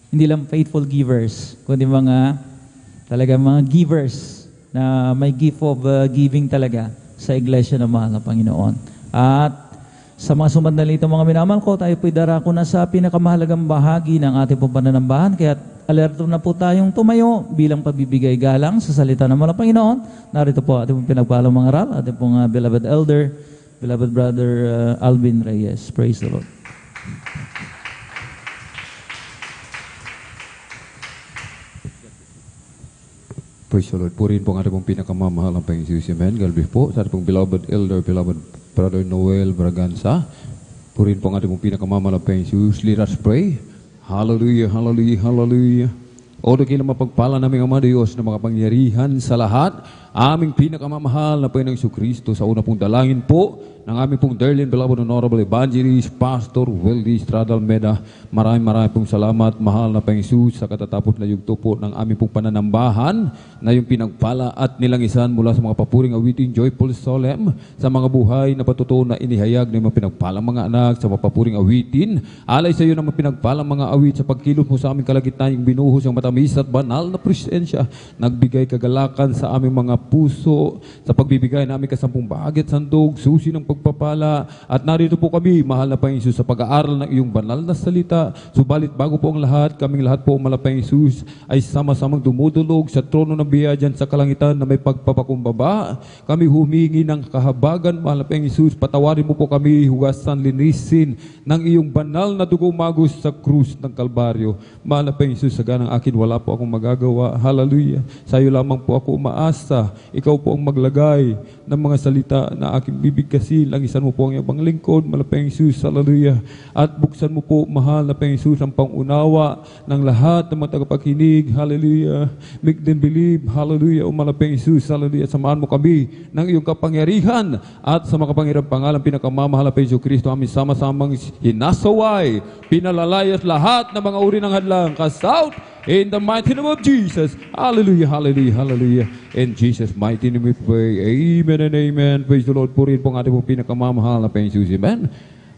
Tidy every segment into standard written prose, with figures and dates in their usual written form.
hindi lang faithful givers, kundi mga givers na may gift of giving talaga sa iglesia ng mahal na Panginoon. At sa mga sumandali itong mga minamahal ko, tayo po'y darako na sa pinakamahalagang bahagi ng ating pong pananambahan. Kaya alerto na po tayong tumayo bilang pagbibigay galang sa salita ng mahal na Panginoon. Narito po ating pong pinagpalang mga aral, ating pong beloved elder, beloved brother Alvin Reyes. Praise the Lord. Praise the Lord. Purihin po ang ating pong pinakamamahal ang Panginoon. Amen. Galbi po sa ating pong beloved elder, beloved Brother Noel Braganza. Purihin po ang ating pong pinakamamahal ang Panginoon. Let us pray. Hallelujah, hallelujah, hallelujah. O dakil na mapagpala namin Ama Diyos na makapangyarihan sa lahat, aming pinakamamahal na Panginoong Kristo, sa una pong dalangin po ng aming pong dearly and beloved honorable evangelist, Pastor Weldy Estrada Almeda. Maraming pong salamat, mahal na Panginoon, sa katatapos na yugto po ng aming pong pananambahan na yung pinagpala at nilangisan mula sa mga papuring awiting joyful solemn sa mga buhay na patutuo na inihayag ng mga pinagpalang mga anak sa mga papuring awitin. Alay sa iyo ng mga pinagpalang mga awit sa pagkilos mo sa aming kalagitnaan yung binuhos ang matamis at banal na presensya. Nagbigay kagalakan sa aming mga puso sa pagbibigay namin kasampung bahagi at sandog, susi ng pagpapala. At narito po kami, mahal na Panginoon, sa pag-aaral ng iyong banal na salita. Subalit bago po ang lahat, kaming lahat po, mahal na Panginoon, ay sama-samang dumudulog sa trono ng biyaya dyan sa kalangitan na may pagpapakumbaba. Kami humingi ng kahabagan, mahal na Panginoon, patawarin mo po kami, hugasan, linisin ng iyong banal na dugo magos sa krus ng Kalbaryo. Mahal na Panginoon, sa ganang akin wala po akong magagawa. Hallelujah. Sa iyo lamang po ako umaasa. Ikaw po ang maglagay ng mga salita na aking bibigkasin. Langisan mo po ang iyong lingkod, mahal na Panginoon. Hallelujah. At buksan mo po, mahal na Panginoon, ang pangunawa ng lahat ng mga tagapakinig. Hallelujah. Make them believe. Hallelujah. O mahal na Panginoon. Hallelujah. Samahan mo kami ng iyong kapangyarihan at sa makapangyarang pangalan pinakamamahal na Panginoon Kristo, amin sama-samang hinasaway, pinalalayas lahat ng mga uri ng hadlang. Cast in the mighty name of Jesus. Hallelujah, hallelujah, hallelujah. In Jesus' mighty name we pray. Amen and amen. Praise the Lord. Purihin po ang ating pong pinakamamahal na Panginoon. Amen.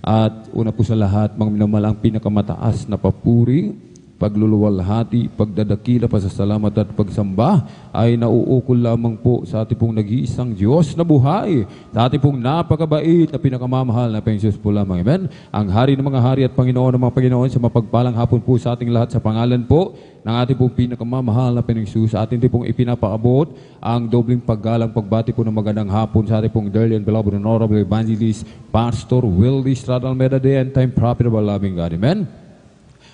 At una po sa lahat, mga minamahal, ang pinakamataas na papuri, pagluluwalhati, pagdadakila, pasasalamat at pagsamba ay nauukol lamang po sa ating pong nag-iisang Diyos na buhay, sa ating pong napakabait na pinakamamahal na Panginoon po lamang. Amen. Ang hari ng mga hari at Panginoon ng mga Panginoon, sa mapagpalang hapon po sa ating lahat, sa pangalan po ng ating pong pinakamamahal na Panginoon, sa ating din pong ipinapaabot ang dobling paggalang pagbati po ng magandang hapon sa ating pong dearly and beloved honorable evangelist, Pastor Weldy Estrada Almeda, the end time prophet of our loving God. Amen.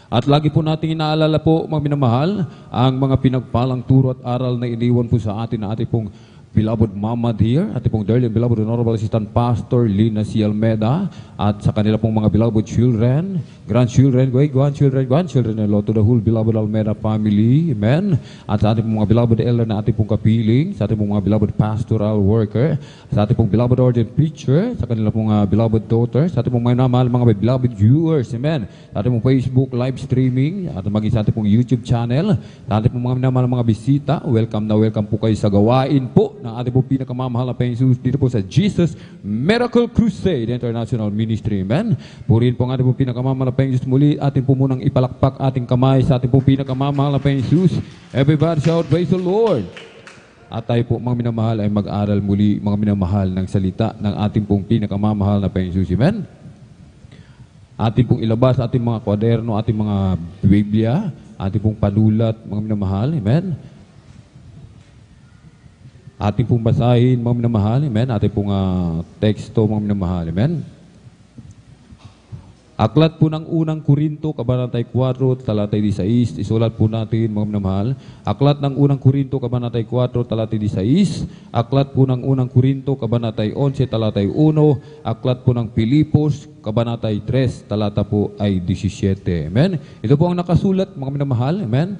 At lagi po nating inaalala po, mga minamahal, ang mga pinagpalang turo at aral na iniwan po sa atin na ating pong beloved Mama dear, ating pong dearly and beloved honorable assistant Pastor Lina C. Almeda, at sa kanila pong mga beloved children, grandchildren, grandchildren, and Lord, to the whole beloved Almeda family. Amen. At sa ating pong mga beloved elder na ating pong kapiling, sa ating pong mga beloved pastoral worker, sa ating pong beloved ordained preacher, sa kanila pong beloved daughter, sa ating pong mga namahal mga beloved viewers. Amen. Sa ating pong Facebook live streaming, at maging sa ating pong YouTube channel, sa ating pong mga namahal mga bisita, welcome na welcome po kayo sa gawain po ng ating pong pinakamamahal na Panginoon dito po sa Jesus Miracle Crusade International Ministry. Amen. Purihin po ang ating pong pinakamamahal na Panginoon muli. Ating po munang ipalakpak ating kamay sa ating pong pinakamamahal na Panginoon. Everybody shout, praise the Lord. At tayo po, mga minamahal, ay mag-aral muli, mga minamahal, ng salita ng ating pong pinakamamahal na Panginoon. Amen. Ating pong ilabas ating mga kwaderno, ating mga Biblia, ating pong panulat, mga minamahal. Amen. Ating pong basahin, mga minamahal. Amen. Ating pong teksto, mga minamahal. Amen. Aklat po ng unang Korinto, Kabanatay 4, talatay 16. Isulat po natin, mga minamahal. Aklat ng unang Korinto, Kabanatay 4, talatay 16. Aklat po ng unang Korinto, Kabanatay 11, talatay 1. Aklat po ng Pilipos, Kabanatay 3, talata po ay 17. Amen. Ito po ang nakasulat, mga minamahal. Amen.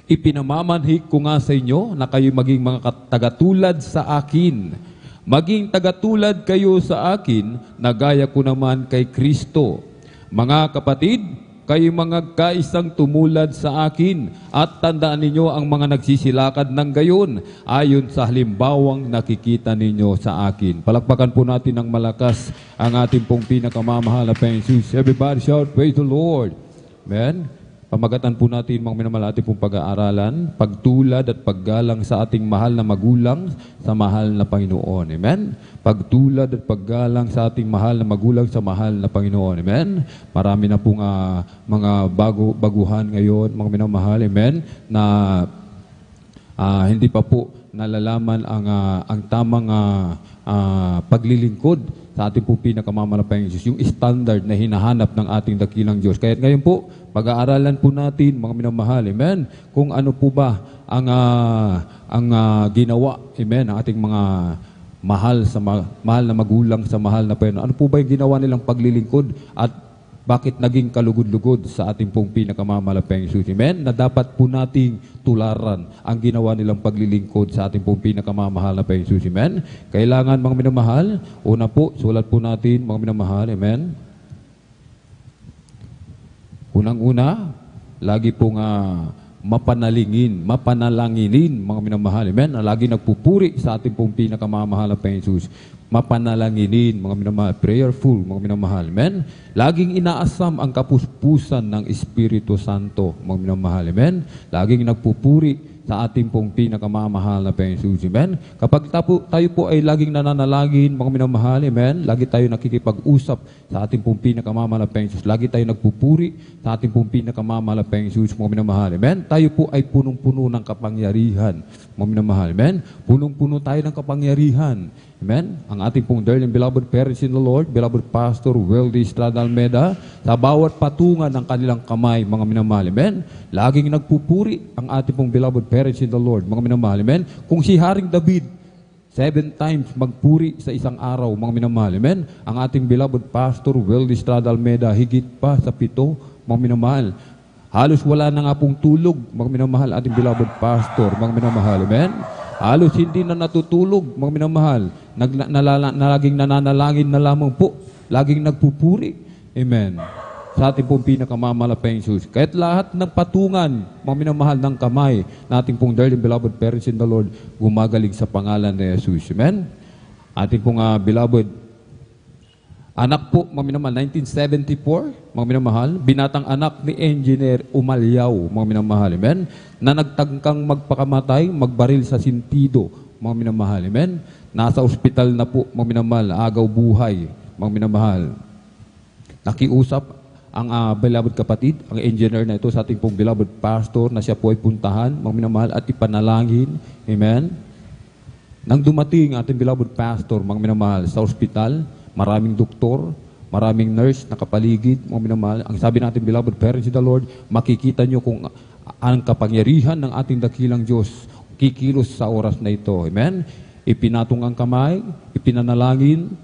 Ipinamamanhik ko nga sa inyo na kayo maging mga tagatulad sa akin. Maging tagatulad kayo sa akin na gaya ko naman kay Kristo. Mga kapatid, kayo mga kaisang tumulad sa akin at tandaan ninyo ang mga nagsisilakad ng gayon ayon sa halimbawang nakikita ninyo sa akin. Palakpakan po natin ng malakas ang ating pong pinakamamahal na Panginoon. Everybody shout, praise the Lord. Amen. Pamagatan po natin, mga minamahal, ating pong pag-aaralan, pagtulad at paggalang sa ating mahal na magulang sa mahal na Panginoon. Amen? Pagtulad at paggalang sa ating mahal na magulang sa mahal na Panginoon. Amen? Marami na pong mga baguhan ngayon, mga minamahal. Amen? Na hindi pa po nalalaman ang tamang paglilingkod sa ating po pinakamamalapayang Diyos, yung standard na hinahanap ng ating dakilang Diyos. Kaya ngayon po, pag-aaralan po natin, mga minamahal, amen, kung ano po ba ang ginawa, amen, ng ating mga mahal na magulang sa mahal na Panginoon. Ano po ba yung ginawa nilang paglilingkod at bakit naging kalugod-lugod sa ating pong pinakamamalapayang Diyos? Amen? Na dapat po nating tularan ang ginawa nilang paglilingkod sa ating pong pinakamamahal na Panginoon Diyos. Amen? Kailangan, mga minamahal, una po, sulat po natin, mga minamahal, amen? Unang-una, lagi pong mapanalanginin, mga minamahal, amen? Lagi nagpupuri sa ating pong pinakamamahal na Panginoon Diyos. Mapanalanginin, mga minamahal, prayerful, mga minamahal, amen? Laging inaasam ang kapuspusan ng Espiritu Santo, mga minamahal, amen? Laging nagpupuri sa ating pong pinakamamahal na Panginoon, amen? Kapag tayo po ay laging nananalangin, mga minamahal, amen? Lagi tayo nakikipag-usap sa ating pong pinakamamahal na Panginoon, lagi tayo nagpupuri sa ating pong pinakamamahal na Panginoon, mga minamahal, amen? Tayo po ay punong-puno ng kapangyarihan, mga minamahal, amen? Punong-puno tayo ng kapangyarihan. Amen? Ang ating pong dearly and beloved parents in the Lord, beloved Pastor Weldy Estrada Almeda, sa bawat patungan ng kanilang kamay, mga minamahal, amen? Laging nagpupuri ang ating pong beloved parents in the Lord, mga minamahal, amen? Kung si Haring David, 7 times magpuri sa isang araw, mga minamahal, amen? Ang ating beloved Pastor Weldy Estrada Almeda, higit pa sa 7, mga minamahal. Halos wala na nga pong tulog, mga minamahal, ating beloved Pastor, mga minamahal, amen? Halos hindi na natutulog, mga minamahal. Laging nananalangin na lamang po. Laging nagpupuri. Amen. Sa ating pong pinakamamalapayang Diyos. Kahit lahat ng patungan, mga minamahal ng kamay, na ating pong dearly beloved parents in the Lord, gumagaling sa pangalan ni Jesus. Amen. Ating pong beloved anak po, mga minamahal, 1974, mga minamahal, binatang anak ni Engineer Umalyaw, mga minamahal, amen, na nagtangkang magpakamatay, magbaril sa sintido, mga minamahal, amen. Nasa ospital na po, mga minamahal, agaw buhay, mga minamahal. Nakiusap ang beloved kapatid, ang engineer na ito sa ating pong beloved pastor na siya po ay puntahan, mga minamahal, at ipanalangin, amen. Nang dumating ating beloved pastor, mga minamahal, sa ospital, maraming doktor, maraming nurse nakapaligid, mga minamahal. Ang sabi natin, beloved parents in the Lord, makikita nyo kung ang kapangyarihan ng ating dakilang Diyos kikilos sa oras na ito. Amen? Ipinatong ang kamay, ipinanalangin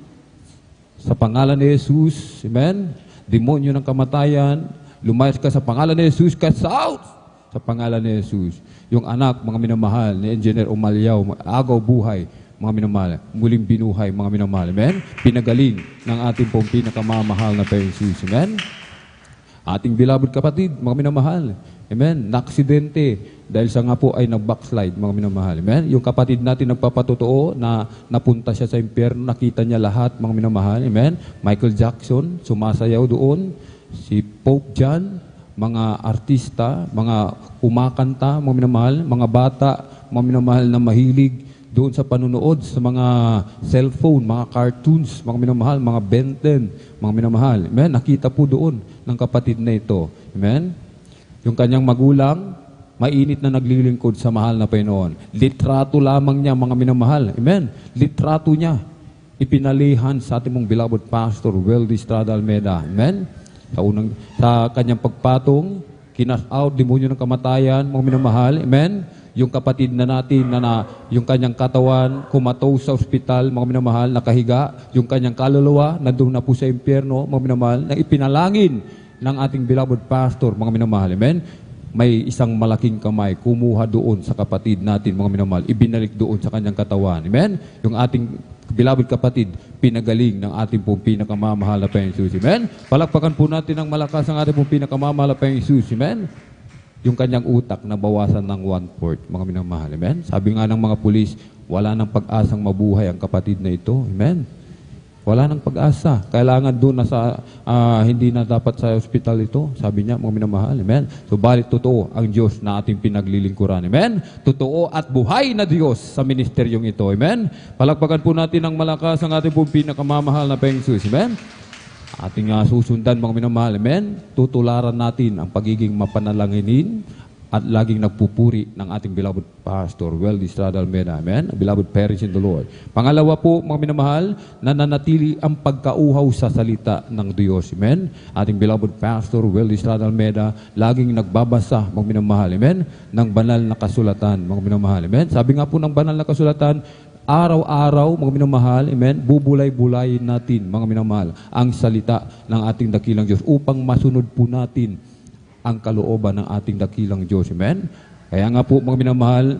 sa pangalan ni Jesus. Amen? Demonyo ng kamatayan, lumayas ka sa pangalan ni Jesus, cast out sa pangalan ni Jesus. Yung anak, mga minamahal, ni Engineer Umalyaw, agaw buhay, mga minamahal, muling binuhay, mga minamahal. Amen? Pinagaling ng ating pong pinakamamahal na Panginoon Jesus. Amen? Ating beloved kapatid, mga minamahal. Amen? Naaksidente dahil sa nga po ay nag-backslide, mga minamahal. Amen? Yung kapatid natin nagpapatotoo na napunta siya sa impyerno, nakita niya lahat, mga minamahal. Amen? Michael Jackson, sumasayaw doon. Si Pope John, mga artista, mga kumakanta, mga minamahal, mga bata, mga minamahal na mahilig doon sa panunood sa mga cellphone, mga cartoons, mga minamahal, mga Ben 10, mga minamahal. Amen? Nakita po doon ng kapatid na ito. Amen? Yung kanyang magulang, mainit na naglilingkod sa mahal na Panginoon. Litrato lamang niya, mga minamahal. Amen? Litrato niya. Ipinalihan sa ating mong beloved pastor, Weldy Estrada Almeda. Amen? Sa kanyang pagpatong, kinas out, demonyo ng kamatayan, mga minamahal. Amen? Yung kapatid na natin na yung kanyang katawan kumataw sa ospital, mga minamahal, nakahiga, yung kanyang kaluluwa nandun na po sa impyerno, mga minamahal, na ipinalangin ng ating beloved pastor, mga minamahal. Amen? May isang malaking kamay kumuha doon sa kapatid natin, mga minamahal, ibinalik doon sa kanyang katawan. Amen? Yung ating beloved kapatid, pinagaling ng ating pong pinakamamahal na Panginoon Jesus. Amen? Palakpakan po natin ng malakas ang ating pong pinakamamahal na Panginoon Jesus. Amen? Yung kanyang utak na bawasan ng 1/4, mga minamahal. Amen? Sabi nga ng mga pulis, wala nang pag-asang mabuhay ang kapatid na ito. Amen? wala nang pag-asa. Kailangan doon na sa, hindi na dapat sa ospital ito. Sabi niya, mga minamahal. Amen? Subalit totoo ang Diyos na ating pinaglilingkuran. Amen? Totoo at buhay na Diyos sa ministeryong ito. Amen? Palakpakan po natin ng malakas ang ating pong pinakamamahal na Panginoong Jesus. Amen? Ating susundan, mga minamahal. Amen? Tutularan natin ang pagiging mapanalanginin at laging nagpupuri ng ating beloved Pastor Weldy Estrada Almeda. Amen? Beloved parents in the Lord. Pangalawa po, mga minamahal, nananatili ang pagkauhaw sa salita ng Diyos. Amen? Ating beloved Pastor Weldy Estrada Almeda, laging nagbabasa, mga minamahal. Amen? Ng banal na kasulatan, mga minamahal. Amen? Sabi nga po ng banal na kasulatan, araw-araw, mga minamahal, amen, bubulay-bulayin natin, mga minamahal, ang salita ng ating dakilang Diyos upang masunod po natin ang kalooban ng ating dakilang Diyos. Amen? Kaya nga po, mga minamahal,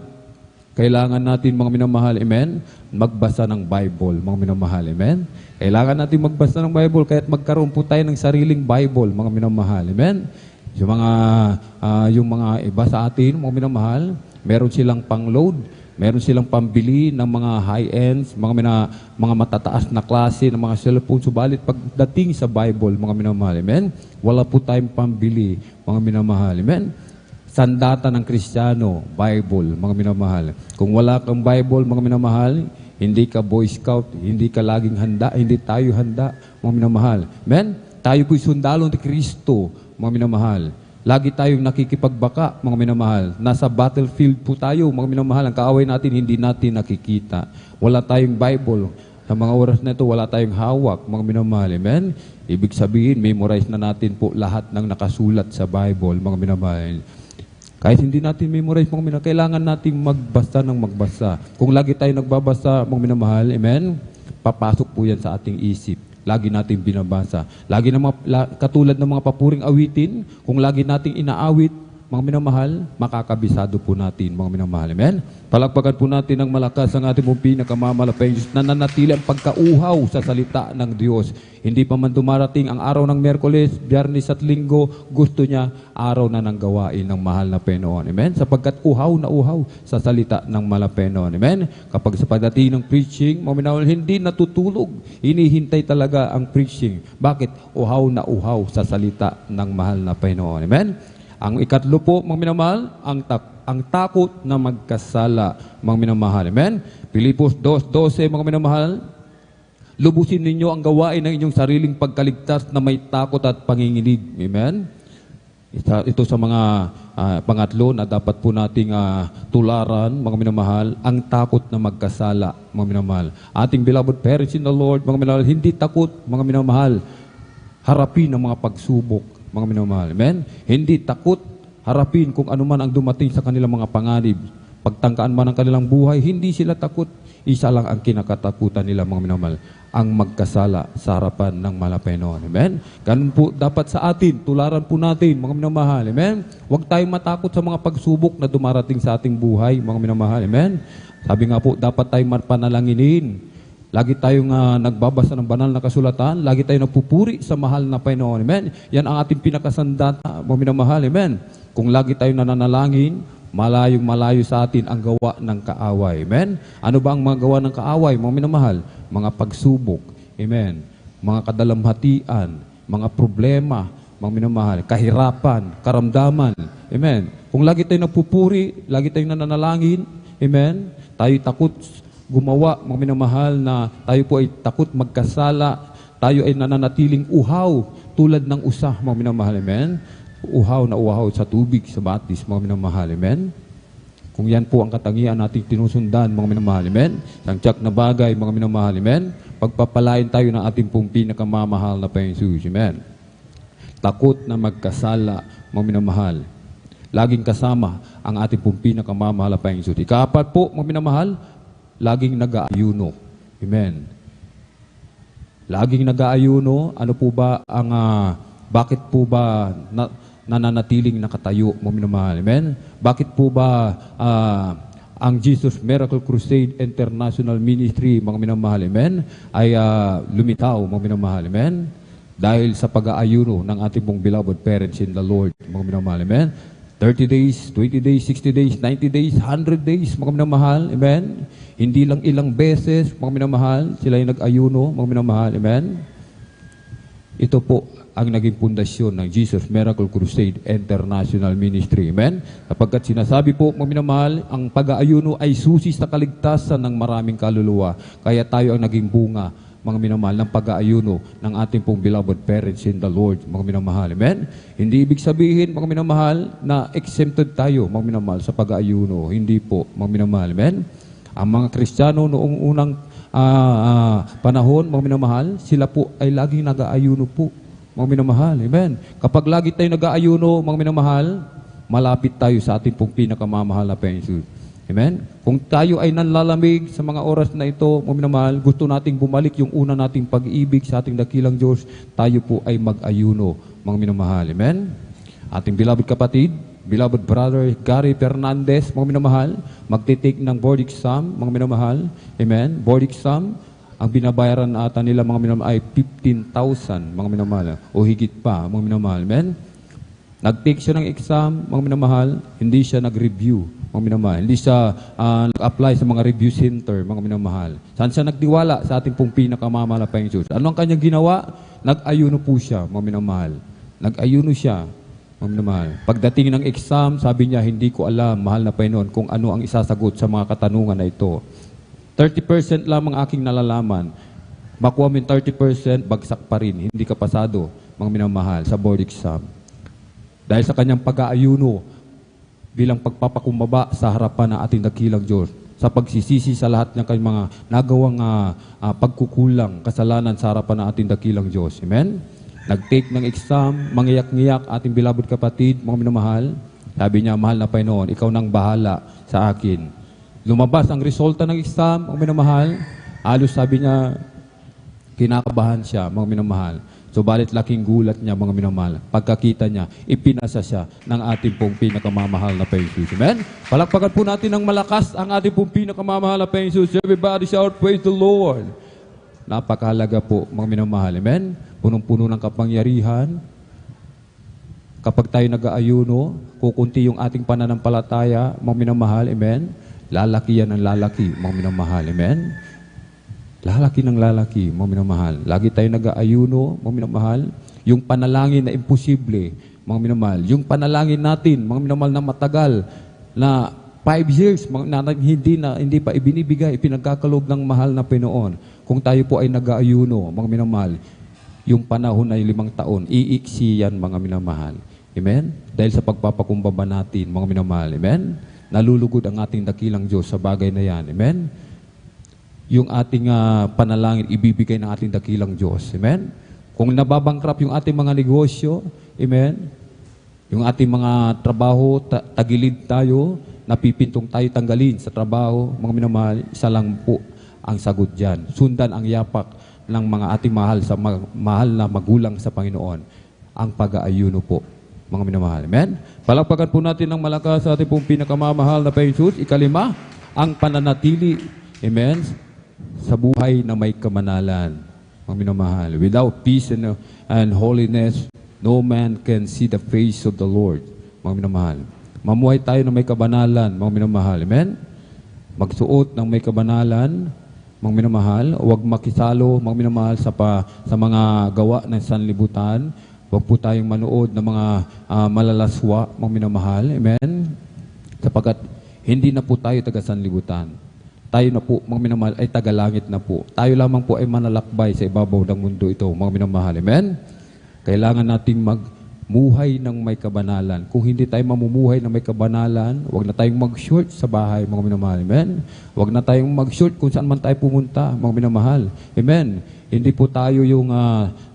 kailangan natin, mga minamahal, amen, magbasa ng Bible, mga minamahal. Amen? Kailangan natin magbasa ng Bible, kaya't magkaroon po tayo ng sariling Bible, mga minamahal. Amen? Yung mga iba sa atin, mga minamahal, meron silang pang-load, meron silang pambili ng mga high-ends, mga matataas na klase ng mga cellphone. Subalit pagdating sa Bible, mga minamahal, amen, wala po tayong pambili, mga minamahal, amen. Sandata ng Kristiyano, Bible, mga minamahal. Kung wala kang Bible, mga minamahal, hindi ka Boy Scout, hindi ka laging handa, hindi tayo handa, mga minamahal. Amen? Tayo po'y sundalo ni Kristo, mga minamahal. Lagi tayong nakikipagbaka, mga minamahal. Nasa battlefield po tayo, mga minamahal. Ang kaaway natin, hindi natin nakikita. Wala tayong Bible. Sa mga oras na ito, wala tayong hawak, mga minamahal. Amen? Ibig sabihin, memorize na natin po lahat ng nakasulat sa Bible, mga minamahal. Kahit hindi natin memorize, mga minamahal, kailangan natin magbasa ng magbasa. Kung lagi tayo nagbabasa, mga minamahal, amen, papasok po yan sa ating isip. Lagi natin binabasa. Lagi na katulad ng mga papuring awitin, kung lagi nating inaawit, mga minamahal, makakabisado po natin, mga minamahal. Amen? Palakpakan po natin ng malakas ang ating mong pinakamamalapay Diyos na nanatili ang pagkauhaw sa salita ng Diyos. Hindi pa man dumarating ang araw ng Miyerkules, Biyernes at Linggo, gusto niya araw na ng gawain ng mahal na Panginoon. Amen? Sapagkat uhaw na uhaw sa salita ng mahal na Panginoon. Amen? Kapag sa pagdating ng preaching, mga minamahal, hindi natutulog. Hinihintay talaga ang preaching. Bakit? Uhaw na uhaw sa salita ng mahal na Panginoon. Amen? Ang ikatlo po, mga minamahal, ang takot na magkasala, mga minamahal. Amen? Pilipos 2:12, mga minamahal, lubusin ninyo ang gawain ng inyong sariling pagkaligtas na may takot at panginginig. Amen? Ito sa mga pangatlo na dapat po nating tularan, mga minamahal, ang takot na magkasala, mga minamahal. Ating beloved parents in the Lord, mga minamahal, hindi takot, mga minamahal, harapin ang mga pagsubok, mga minamahal. Amen? Hindi takot harapin kung ano man ang dumating sa kanilang mga panganib. Pagtangkaan man ang kanilang buhay, hindi sila takot. Isa lang ang kinakatakutan nila, mga minamahal, ang magkasala sa harapan ng Panginoon. Amen? Ganun po dapat sa atin, tularan po natin, mga minamahal. Amen? Huwag tayong matakot sa mga pagsubok na dumarating sa ating buhay, mga minamahal. Amen? Sabi nga po, dapat tayong panalanginin. Lagi tayong nagbabasa ng banal na kasulatan. Lagi tayong nagpupuri sa mahal na Panginoon. Amen? Yan ang ating pinakasandata, mga minamahal. Amen? Kung lagi tayong nananalangin, malayong malayo sa atin ang gawa ng kaaway. Amen? Ano ba ang mga gawa ng kaaway, mga minamahal? Mga pagsubok. Amen? Mga kadalamhatian, mga problema, mga minamahal, kahirapan, karamdaman. Amen? Kung lagi tayong nagpupuri, lagi tayong nananalangin, amen? Tayo takot gumawa, mga minamahal, na tayo po ay takot magkasala, tayo ay nananatiling uhaw tulad ng usa, mga minamahal. Amen? Uhaw na uhaw sa tubig, sa batis, mga minamahal. Amen? Kung yan po ang katangian nating tinusundan, mga minamahal. Amen? Ang tiyak na bagay, mga minamahal. Amen? Pagpapalain tayo ng ating pong pinakamamahal na Panginoon Jesus. Amen? Takot na magkasala, mga minamahal. Laging kasama ang ating pong pinakamamahal na Panginoon Jesus. Ikaapat po, mga minamahal, laging nag-aayuno. Amen. Laging nag-aayuno. Ano po ba ang, bakit po ba nananatiling nakatayo, mga minamahal? Amen. Bakit po ba ang Jesus Miracle Crusade International Ministry, mga minamahal, amen, ay lumitaw, mga minamahal, amen? Dahil sa pag-aayuno ng ating pong beloved parents in the Lord, mga minamahal, amen? 30 days, 20 days, 60 days, 90 days, 100 days, mga minamahal, amen? Hindi lang ilang beses, mga minamahal, sila yung nag-ayuno, mga minamahal, amen? Ito po ang naging pundasyon ng Jesus Miracle Crusade International Ministry. Amen? Sapagkat sinasabi po, mga minamahal, ang pag-aayuno ay susi sa kaligtasan ng maraming kaluluwa. Kaya tayo ang naging bunga, mga minamahal, ng pag-aayuno ng ating pong beloved parents in the Lord, mga minamahal. Amen? Hindi ibig sabihin, mga minamahal, na exempted tayo, mga minamahal, sa pag-aayuno. Hindi po, mga minamahal. Amen? Ang mga Kristiyano noong unang panahon, mga minamahal, sila po ay laging nag-aayuno po, mga minamahal. Amen. Kapag lagi tayo nag-aayuno, mga minamahal, malapit tayo sa ating pong pinakamamahal na Panginoon. Amen. Kung tayo ay nanlalamig sa mga oras na ito, mga minamahal, gusto nating bumalik yung una nating pag-ibig sa ating dakilang Diyos, tayo po ay mag-ayuno, mga minamahal. Amen. Ating beloved kapatid, beloved brother Gary Fernandez, mga minamahal, magtitake ng board exam, mga minamahal. Amen. Board exam, ang binabayaran ata nila, mga minamahal, ay 15,000, mga minamahal, o higit pa, mga minamahal. Amen. Nag-take siya ng exam, mga minamahal, hindi siya nag-review, mga minamahal. Hindi siya nag-apply sa mga review center, mga minamahal. Saan siya nagtiwala? Sa ating pong pinakamamahal na Panginoon Diyos. Ano ang kanyang ginawa? Nag-ayuno po siya, mga minamahal. Nag-ayuno siya, mga minamahal. Pagdating ng exam, sabi niya, hindi ko alam, mahal na Panginoon, kung ano ang isasagot sa mga katanungan na ito. 30% lamang aking nalalaman. Makuha mo yung 30%, bagsak pa rin. Hindi ka pasado, mga minamahal, sa board exam. Dahil sa kanyang pag-aayuno, bilang pagpapakumbaba sa harapan ng ating dakilang Diyos, sa pagsisisi sa lahat ng kanyang mga nagawang pagkukulang, kasalanan sa harapan ng ating dakilang Diyos. Amen? Nag-take ng exam, mangiyak-ngiyak ating beloved kapatid, mga minamahal. Sabi niya, mahal na Panginoon, ikaw nang bahala sa akin. Lumabas ang resulta ng exam, mga minamahal. Alos sabi niya, kinakabahan siya, mga minamahal. Subalit laking gulat niya, mga minamahal. Pagkakita niya, ipinasa siya ng ating pong pinakamamahal na Panginoon. Amen? Palakpakan po natin ng malakas ang ating pong pinakamamahal na Panginoon. Everybody shout, praise the Lord. Napakahalaga po, mga minamahal. Amen? Punong-puno ng kapangyarihan. Kapag tayo nag-aayuno, kukunti yung ating pananampalataya, mga minamahal. Amen? Lalaki yan ang lalaki, mga minamahal. Amen? Lalaki ng lalaki, mga minamahal. Lagi tayo nag-aayuno, mga minamahal. Yung panalangin na imposible, mga minamahal. Yung panalangin natin, mga minamahal, na matagal, na 5 years, hindi pa ibinibigay, ipinagkakaloob ng mahal na Panginoon. Kung tayo po ay nag-aayuno, mga minamahal, yung panahon ay 5 taon, iiksi yan, mga minamahal. Amen? Dahil sa pagpapakumbaba natin, mga minamahal. Amen? Nalulugod ang ating dakilang Diyos sa bagay na yan. Amen? Yung ating panalangin, ibibigay ng ating dakilang Diyos. Amen? Kung nababangkrap yung ating mga negosyo, amen? Yung ating mga trabaho, tagilid tayo, napipintong tayo tanggalin sa trabaho, mga minamahal, isa lang po ang sagot dyan. Sundan ang yapak ng mga ating mahal na magulang sa Panginoon. Ang pag-aayuno po, mga minamahal. Amen? Palakpakan po natin ng malakas sa ating pong pinakamamahal na Panginoon. Ikalima, ang pananatili, amen, sa buhay na may kamanalan. Mga minamahal. Without peace and holiness, no man can see the face of the Lord. Mga minamahal. Mamuhay tayo na may kabanalan, mga minamahal. Amen? Magsuot ng may kabanalan, mga minamahal. Huwag makisalo, mga minamahal, sa mga gawa ng sanlibutan. Huwag po tayong manood ng mga malalaswa, mga minamahal. Amen? Sapagkat hindi na po tayo taga-sanlibutan. Tayo na po, mga minamahal, ay taga-langit na po. Tayo lamang po ay manalakbay sa ibabaw ng mundo ito, mga minamahal. Amen? Kailangan nating magmuhay ng may kabanalan. Kung hindi tayo mamumuhay ng may kabanalan, huwag na tayong mag-short sa bahay, mga minamahal. Amen? Huwag na tayong mag-short kung saan man tayo pumunta, mga minamahal. Amen? Hindi po tayo yung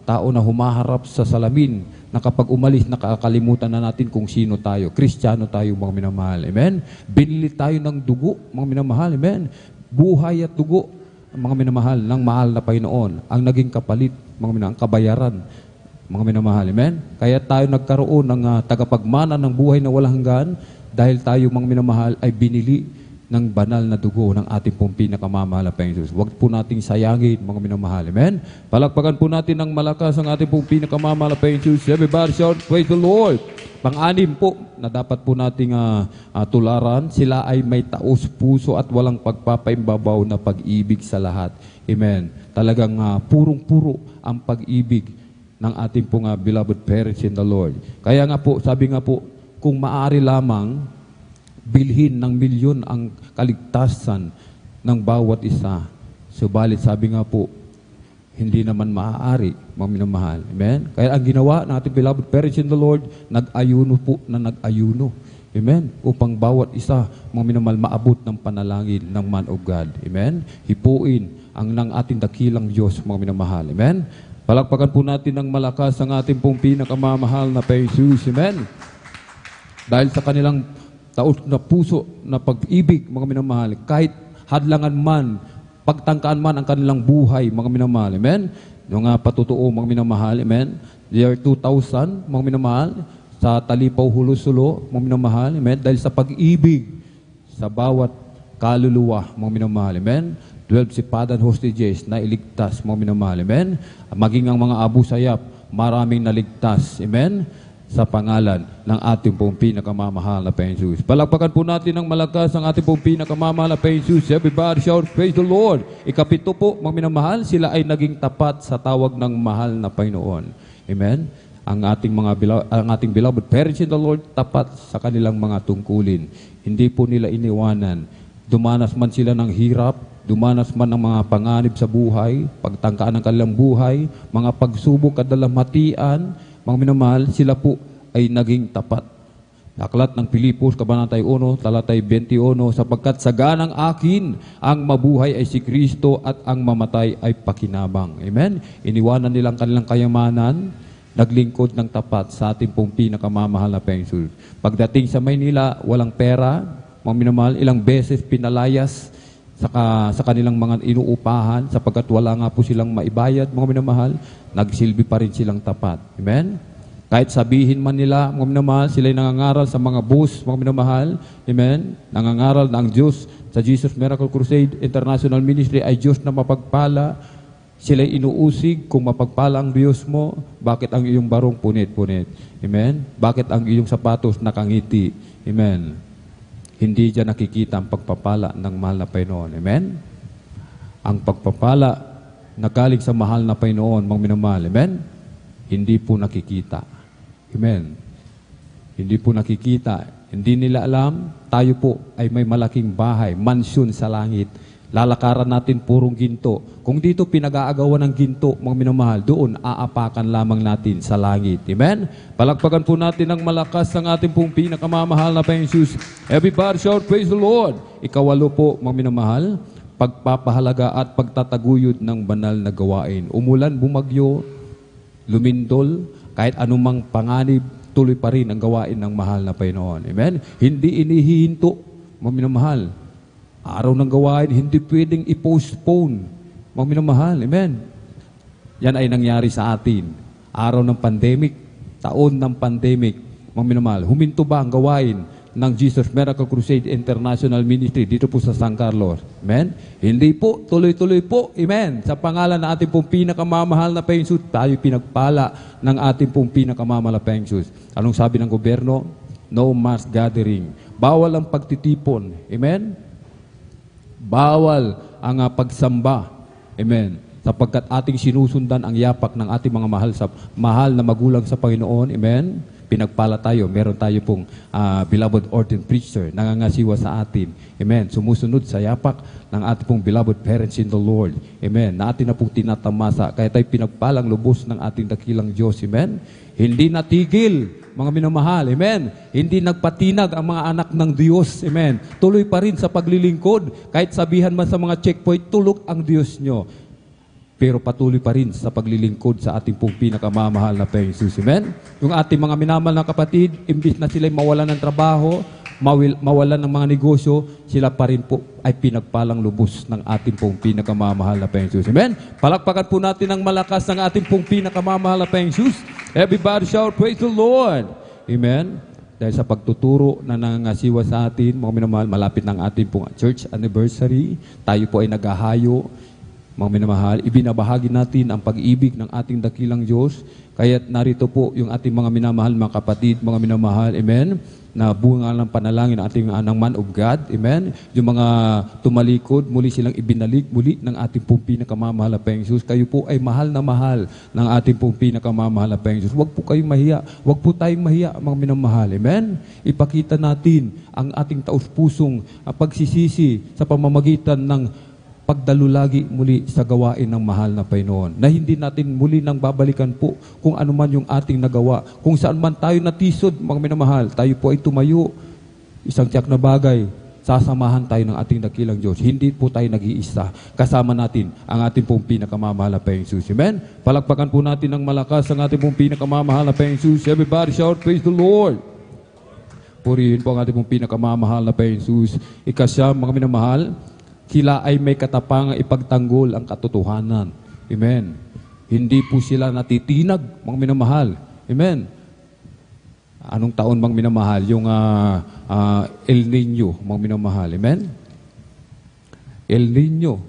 tao na humaharap sa salamin na kapag umalis, nakakalimutan na natin kung sino tayo. Kristiyano tayo, mga minamahal. Amen? Binili tayo ng dugo, mga minamahal. Amen? Buhay at dugo, mga minamahal, ng mahal na Panginoon. Ang naging kapalit, mga minamahal, ang kabayaran, mga minamahal. Amen? Kaya tayo nagkaroon ng tagapagmana ng buhay na walang hanggan dahil tayo, mga minamahal, ay binili ng banal na dugo ng ating pong pinakamamahal na Panginoon. Huwag po nating sayangin, mga minamahal. Amen? Palakpakan po natin ng malakas ang ating pong pinakamamahal na Panginoon. Everybody shout, praise the Lord. Pang-anim po na dapat po nating tularan, sila ay may taos puso at walang pagpapaimbabaw na pag-ibig sa lahat. Amen. Talagang purong-puro ang pag-ibig ng ating pong beloved parents in the Lord. Kaya nga po, sabi nga po, kung maaari lamang bilhin ng milyon ang kaligtasan ng bawat isa. Subalit sabi nga po, hindi naman maaari, mga minamahal. Amen? Kaya ang ginawa ng ating beloved parents in the Lord, nag-ayuno po na nag-ayuno. Amen? Upang bawat isa, mga minamahal, maabot ng panalangin ng man of God. Amen? Hipuin ang ng ating dakilang Diyos, mga minamahal. Amen? Palakpakan po natin ng malakas ang ating pong pinakamamahal na Jesus. Amen? Dahil sa kanilang taos na puso na pag-ibig, mga minamahal, kahit hadlangan man, pagtangkaan man ang kanilang buhay, mga minamahal. Amen? Yung patutuo, mga minamahal. Amen? Year 2000, mga minamahal, sa Talipaw, Hulusulo, mga minamahal. Amen? Dahil sa pag-ibig sa bawat kaluluwa, mga minamahal. Amen? 12 sipadan hostages na iligtas, mga minamahal. Amen? Maging ang mga Abu Sayyaf, maraming naligtas. Amen? Sa pangalan ng ating pong pinakamamahal na Panginoon Jesus. Palakpakan po natin ng malakas ang ating pong pinakamamahal na Panginoon Jesus. Everybody shout, praise the Lord. Ikapito po, mga minamahal, sila ay naging tapat sa tawag ng mahal na Panginoon. Amen? Ang ating beloved parents in the Lord, tapat sa kanilang mga tungkulin. Hindi po nila iniwanan. Dumanas man sila ng hirap, dumanas man ang mga panganib sa buhay, pagtangkaan ng kanilang buhay, mga pagsubok at dalamhatian, mga minamahal, sila po ay naging tapat. Aklat ng Pilipos, Kabanatay 1, Talatay 21, sapagkat sa ganang akin, ang mabuhay ay si Kristo at ang mamatay ay pakinabang. Amen? Iniwanan nilang kanilang kayamanan, naglingkod ng tapat sa ating pong pinakamamahal na Panginoon. Pagdating sa Maynila, walang pera, mga minamahal, ilang beses pinalayas sa kanilang mga inuupahan sapagkat wala nga po silang maibayad, mga minamahal, nagsilbi pa rin silang tapat. Amen? Kahit sabihin man nila, mga minamahal, sila'y nangangaral sa mga bus, mga minamahal. Amen? Nangangaral na ang Diyos sa Jesus Miracle Crusade International Ministry ay Diyos na mapagpala. Sila'y inuusig kung mapagpala ang Diyos mo, bakit ang iyong barong punit-punit? Amen? Bakit ang iyong sapatos nakangiti? Amen? Hindi dyan nakikita ang pagpapala ng mahal na Panginoon. Amen? Ang pagpapala na galing sa mahal na Panginoon, mga minamahal. Amen? Hindi po nakikita. Amen? Hindi po nakikita. Hindi nila alam, tayo po ay may malaking bahay, mansyon sa langit. Lalakaran natin purong ginto. Kung dito pinag-aagawan ng ginto, mga minamahal, doon aapakan lamang natin sa langit. Amen? Palakpakan po natin ng malakas ang ating pong pinakamamahal na Panginoon Jesus. Everybody shout, praise the Lord. Ikawalo po, mga minamahal, pagpapahalaga at pagtataguyod ng banal na gawain. Umulan, bumagyo, lumindol, kahit anumang panganib, tuloy pa rin ang gawain ng mahal na Panginoon. Amen? Hindi inihihinto, mga minamahal. Araw ng gawain, hindi pwedeng i-postpone. Mga minamahal, amen. Yan ay nangyari sa atin. Araw ng pandemic, taon ng pandemic, mga minamahal. Huminto ba ang gawain ng Jesus Miracle Crusade International Ministry dito po sa San Carlos? Amen? Hindi po, tuloy-tuloy po. Amen. Sa pangalan ng ating pong pinakamamahal na Panginoon, tayo pinagpala ng ating pong pinakamamahal na Panginoon. Anong sabi ng gobyerno? No mass gathering. Bawal ang pagtitipon. Amen? Bawal ang pagsamba. Amen. Sapagkat ating sinusundan ang yapak ng ating mga mahal na magulang sa Panginoon. Amen. Pinagpala tayo. Meron tayo pong beloved ordained preacher nangangasiwa sa atin. Amen. Sumusunod sa yapak ng ating pong beloved parents in the Lord. Amen. Na atin na pong tinatamasa. Kaya tayo pinagpalang lubos ng ating dakilang Diyos. Amen. Hindi natigil, mga minamahal. Amen. Hindi nagpatinag ang mga anak ng Diyos. Amen. Tuloy pa rin sa paglilingkod. Kahit sabihan man sa mga checkpoint, tulog ang Diyos nyo. Pero patuloy pa rin sa paglilingkod sa ating pong pinakamamahal na Panginoon Jesus. Amen. Yung ating mga minamahal na kapatid, imbis na sila'y mawalan ng trabaho, mawalan ng mga negosyo, sila pa rin po ay pinagpalang lubos ng ating pong pinakamamahal na Panginoon Jesus. Amen. Palakpakan po natin ng malakas ng ating pong pinakamamahal na Panginoon Jesus. Everybody shout, praise the Lord. Amen. Dahil sa pagtuturo na nangangasiwa sa atin, mga minamahal, malapit ng ating pong church anniversary. Tayo po ay naghahayo. Mga minamahal, ibinabahagi natin ang pag-ibig ng ating dakilang Diyos. Kaya't narito po yung ating mga minamahal, mga kapatid, mga minamahal, amen, na bunga ng panalangin ng ating ng man of God, amen. Yung mga tumalikod, muli silang ibinalik muli ng ating pong pinakamamahal na Panginoong Jesus. Kayo po ay mahal na mahal ng ating pong pinakamamahal na Panginoong Jesus. Huwag po kayong mahiya. Huwag po tayong mahiya, mga minamahal, amen. Ipakita natin ang ating taus-pusong pagsisisi sa pamamagitan ng pagdalulagi muli sa gawain ng mahal na Panginoon. Na hindi natin muli nang babalikan po kung ano man yung ating nagawa. Kung saan man tayo natisod, mga minamahal, tayo po ay tumayo. Isang tiyak na bagay, sasamahan tayo ng ating dakilang Diyos. Hindi po tayo nag-iisa. Kasama natin ang ating pong pinakamamahal na Panginoon Jesus. Amen? Palakpakan po natin ng malakas ang ating pong pinakamamahal na Panginoon Jesus. Everybody shout, praise the Lord! Purihin po ang ating pong pinakamamahal na Panginoon Jesus. Ikasya, mga minamahal, sila ay may katapangang ipagtanggol ang katotohanan. Amen. Hindi po sila natitinag, mga minamahal. Amen. Anong taon, mga minamahal? Yung El Nino, mga minamahal. Amen. El Nino.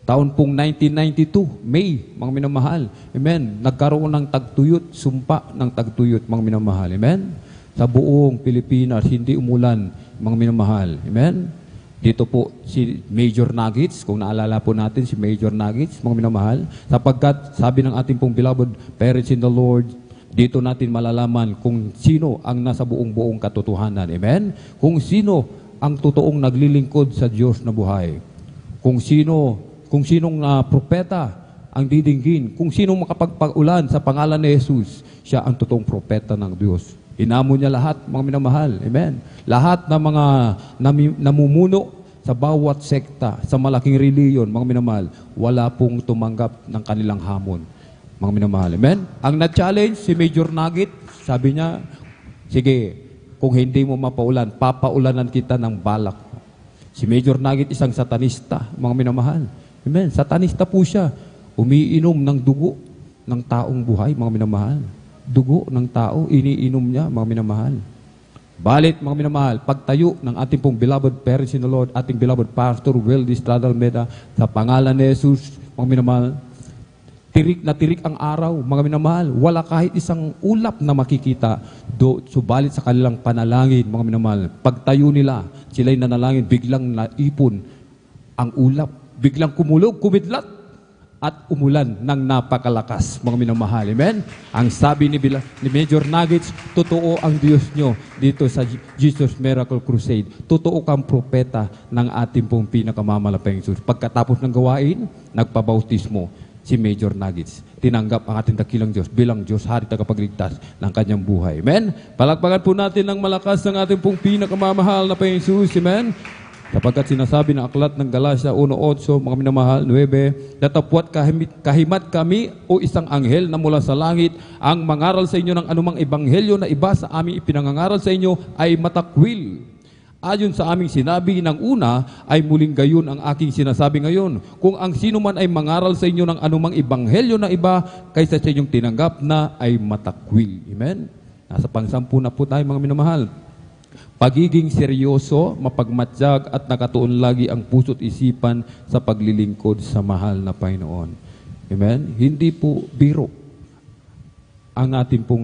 Taon pong 1992, May, mga minamahal. Amen. Nagkaroon ng tagtuyot, sumpa ng tagtuyot, mga minamahal. Amen. Sa buong Pilipinas, hindi umulan, mga minamahal. Amen. Dito po si Major Nuggets, kung naalala po natin si Major Nuggets, mga minamahal, sapagkat sabi ng ating pong beloved parents in the Lord, dito natin malalaman kung sino ang nasa buong katotohanan. Amen? Kung sino ang totoong naglilingkod sa Diyos na buhay. Kung sinong propeta ang didinggin. Kung sinong makapagpaulan sa pangalan ni Jesus, siya ang totoong propeta ng Diyos. Inamo niya lahat, mga minamahal. Amen. Lahat ng mga namumuno sa bawat sekta, sa malaking reliyon, mga minamahal, wala pong tumanggap ng kanilang hamon. Mga minamahal. Amen. Ang na-challenge si Major Nugget, sabi niya, sige, kung hindi mo mapaulan, papaulanan kita ng balak. Si Major Nugget isang satanista, mga minamahal. Amen. Satanista po siya. Umiinom ng dugo ng taong buhay, mga minamahal. Dugo ng tao, iniinom niya, mga minamahal. Balit, mga minamahal, pagtayo ng ating pong beloved parents in the Lord, ating beloved Pastor Will Estrada Almeida, sa pangalan ni Jesus, mga minamahal, tirik na tirik ang araw, mga minamahal, wala kahit isang ulap na makikita, subalit sa kanilang panalangin, mga minamahal, pagtayo nila, sila'y nanalangin, biglang naipon ang ulap, biglang kumulog, kumidlat, at umulan ng napakalakas, mga minamahal. Amen? Ang sabi ni Major Nuggets, totoo ang Diyos nyo dito sa Jesus Miracle Crusade. Totoo kang propeta ng ating pong pinakamamalapang Jesus. Pagkatapos ng gawain, nagpabautismo si Major Nuggets. Tinanggap ang ating dakilang Diyos bilang Diyos, Hari, tagapagligtas ng kanyang buhay. Amen? Palakpakan po natin ng malakas ng ating pong pinakamamahal na Panginoon Jesus. Amen? Sapagkat sinasabi ng aklat ng Galacia 1:8, mga minamahal, 9, datapwat kahimat kami o isang anghel na mula sa langit ang mangaral sa inyo ng anumang ebanghelyo na iba sa aming ipinangangaral sa inyo ay matakwil. Ayon sa aming sinabi ng una, ay muling gayon ang aking sinasabi ngayon. Kung ang sino man ay mangaral sa inyo ng anumang ebanghelyo na iba kaysa sa inyong tinanggap na ay matakwil. Amen? Nasa pang-10 na po tayo, mga minamahal. Pagiging seryoso, mapagmatsyag at nakatuon lagi ang puso't isipan sa paglilingkod sa mahal na Panginoon. Amen? Hindi po biro ang ating pong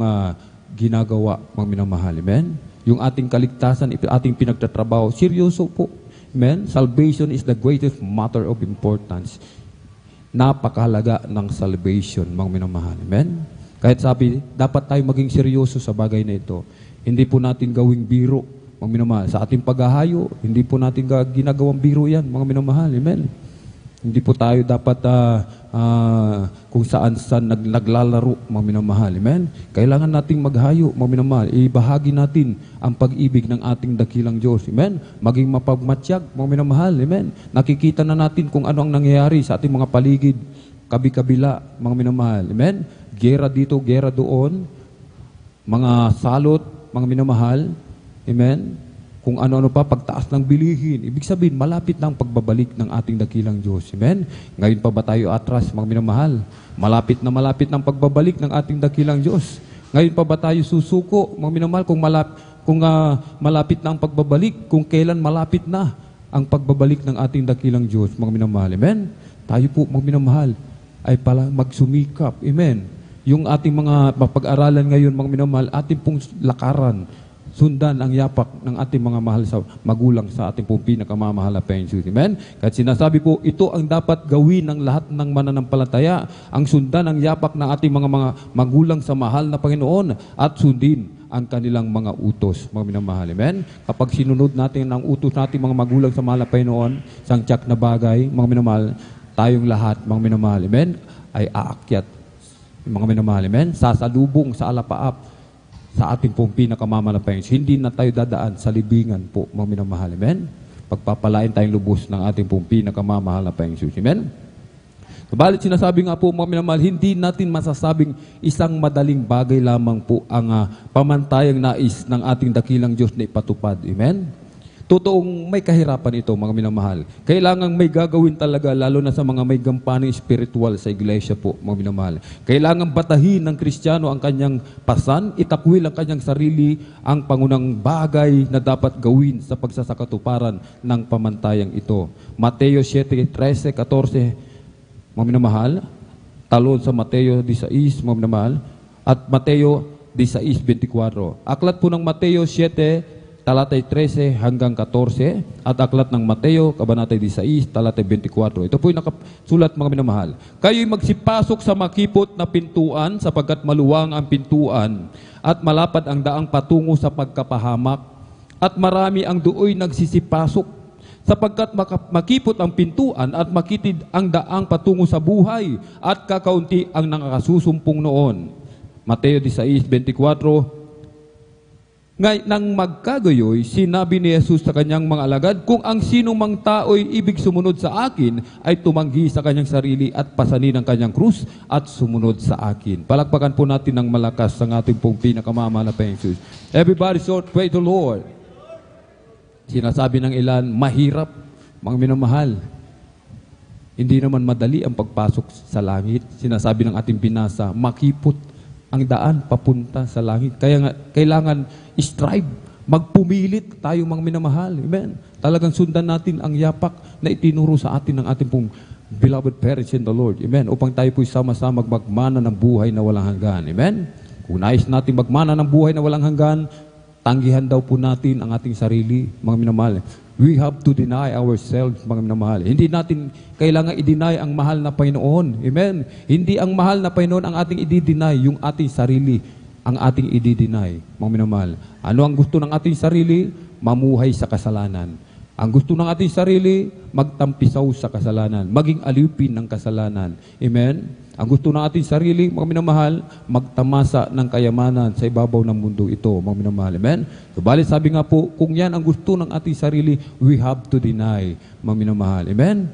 ginagawa, mga minamahal. Amen? Yung ating kaligtasan, ating pinagtatrabaho, seryoso po. Amen? Salvation is the greatest matter of importance. Napakahalaga ng salvation, mga minamahal. Amen? Kahit sabi, dapat tayo maging seryoso sa bagay na ito. Hindi po natin gawing biro, mga minamahal. Sa ating paghahayo, hindi po natin ginagawang biro yan, mga minamahal. Amen? Hindi po tayo dapat kung saan naglalaro, mga minamahal. Amen? Kailangan nating maghayo, mga minamahal. Ibahagi natin ang pag-ibig ng ating dakilang Diyos. Amen? Maging mapagmatsyag, mga minamahal. Amen? Nakikita na natin kung ano ang nangyayari sa ating mga paligid, kabi-kabila, mga minamahal. Amen? Gera dito, gera doon, mga salot, mga minamahal. Amen? Kung ano-ano pa, pagtaas ng bilihin. Ibig sabihin, malapit na ang pagbabalik ng ating dakilang Diyos. Amen? Ngayon pa ba tayo atras, mga minamahal? Malapit na ang pagbabalik ng ating dakilang Diyos. Ngayon pa ba tayo susuko, mga minamahal, kung malapit na ang pagbabalik, kung kailan malapit na ang pagbabalik ng ating dakilang Diyos, mga minamahal. Amen? Tayo po, mga minamahal, ay pala magsumikap. Amen? Yung ating mga mapag-aralan ngayon, mga minamahal, ating pong lakaran, sundan ang yapak ng ating mga mahal sa magulang sa ating pong pinakamamahal na Panginoon. Amen? Kahit sinasabi po, ito ang dapat gawin ng lahat ng mananampalataya, ang sundan ang yapak ng ating mga magulang sa mahal na Panginoon at sundin ang kanilang mga utos, mga minamahal. Amen? Kapag sinunod natin ang utos natin mga magulang sa mahal na Panginoon, isang tiyak na bagay, mga minamahal, tayong lahat, mga minamahal, amen, ay aakyat, mga minamahal, amen, sasalubong sa alapaap sa ating pong pinakamamalapayan. Hindi na tayo dadaan sa libingan po, mga minamahal. Amen? Pagpapalain tayong lubos ng ating pong pinakamamahal na Panginoon. Amen? Kabalit sinasabi nga po, mga minamahal, hindi natin masasabing isang madaling bagay lamang po ang pamantayang nais ng ating dakilang Diyos na ipatupad. Amen? Totoong may kahirapan ito, mga minamahal. Kailangan may gagawin talaga, lalo na sa mga may gampaning spiritual sa iglesia po, mga minamahal. Kailangan batahin ng Kristiyano ang kanyang pasan, itakwil ang kanyang sarili, ang pangunang bagay na dapat gawin sa pagsasakatuparan ng pamantayang ito. Mateo 7:13, 14, mga minamahal, talon sa Mateo 16, mga minamahal, at Mateo 16:24. Aklat po ng Mateo 7, talatay 13 hanggang 14 at aklat ng Mateo, kabanatay 16, talatay 24. Ito po yung nakasulat, mga minamahal. Kayo'y magsipasok sa makipot na pintuan sapagkat maluwang ang pintuan at malapad ang daang patungo sa pagkapahamak at marami ang dooy nagsisipasok sapagkat makipot ang pintuan at makitid ang daang patungo sa buhay at kakaunti ang nakakasusumpong noon. Mateo 16:24. Ngay nang magkagayoy, sinabi ni Jesus sa kanyang mga alagad, kung ang sino mang tao'y ibig sumunod sa akin, ay tumanggi sa kanyang sarili at pasanin ang kanyang krus at sumunod sa akin. Palakpakan po natin ng malakas ang ating pong pinakamamahal na Panginoon. Everybody shout, praise the Lord. Sinasabi ng ilan, mahirap, mga minamahal. Hindi naman madali ang pagpasok sa langit. Sinasabi ng ating binasa, makipot ang daan papunta sa langit. Kaya nga, kailangan strive, magpumilit tayo, mga minamahal. Amen? Talagang sundan natin ang yapak na itinuro sa atin ng ating pong beloved parents in the Lord. Amen? Upang tayo po'y sama-sama magmana ng buhay na walang hanggan. Amen? Kung nais natin magmana ng buhay na walang hanggan, tanggihan daw po natin ang ating sarili, mga minamahal. We have to deny ourselves, mga minamahal. Hindi natin kailangan i-deny ang mahal na Panginoon. Amen? Hindi ang mahal na Panginoon ang ating i-deny, yung ating sarili ang ating i-deny, mga minamahal. Ano ang gusto ng ating sarili? Mamuhay sa kasalanan. Ang gusto ng ating sarili, magtampisaw sa kasalanan, maging alipin ng kasalanan. Amen? Ang gusto ng ating sarili, mga minamahal, magtamasa ng kayamanan sa ibabaw ng mundo ito, mga minamahal. Amen? Subalit sabi nga po, kung yan ang gusto ng ating sarili, we have to deny, mga minamahal. Amen?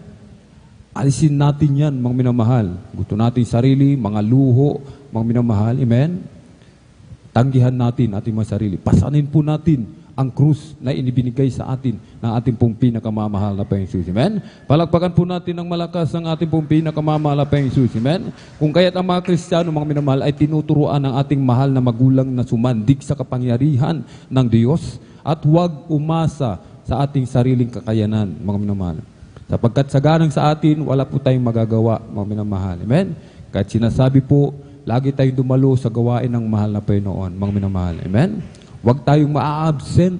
Alisin natin yan, mga minamahal. Gusto natin sarili, mga luho, mga minamahal. Amen? Tanggihan natin ating mga sarili. Pasanin po natin ang krus na inibinigay sa atin ng ating pong pinakamamahal na Panginoon. Amen? Palakpakan po natin ng malakas ang ating pong pinakamamahal na Panginoon. Amen? Kung kaya't ang mga Kristiyano, mga minamahal, ay tinuturuan ng ating mahal na magulang na sumandig sa kapangyarihan ng Diyos at huwag umasa sa ating sariling kakayanan, mga minamahal. Sapagkat saganang sa atin, wala po tayong magagawa, mga minamahal. Amen? Kahit sinasabi po, lagi tayong dumalo sa gawain ng mahal na Panginoon, mga minamahal. Amen? Huwag tayong maa-absent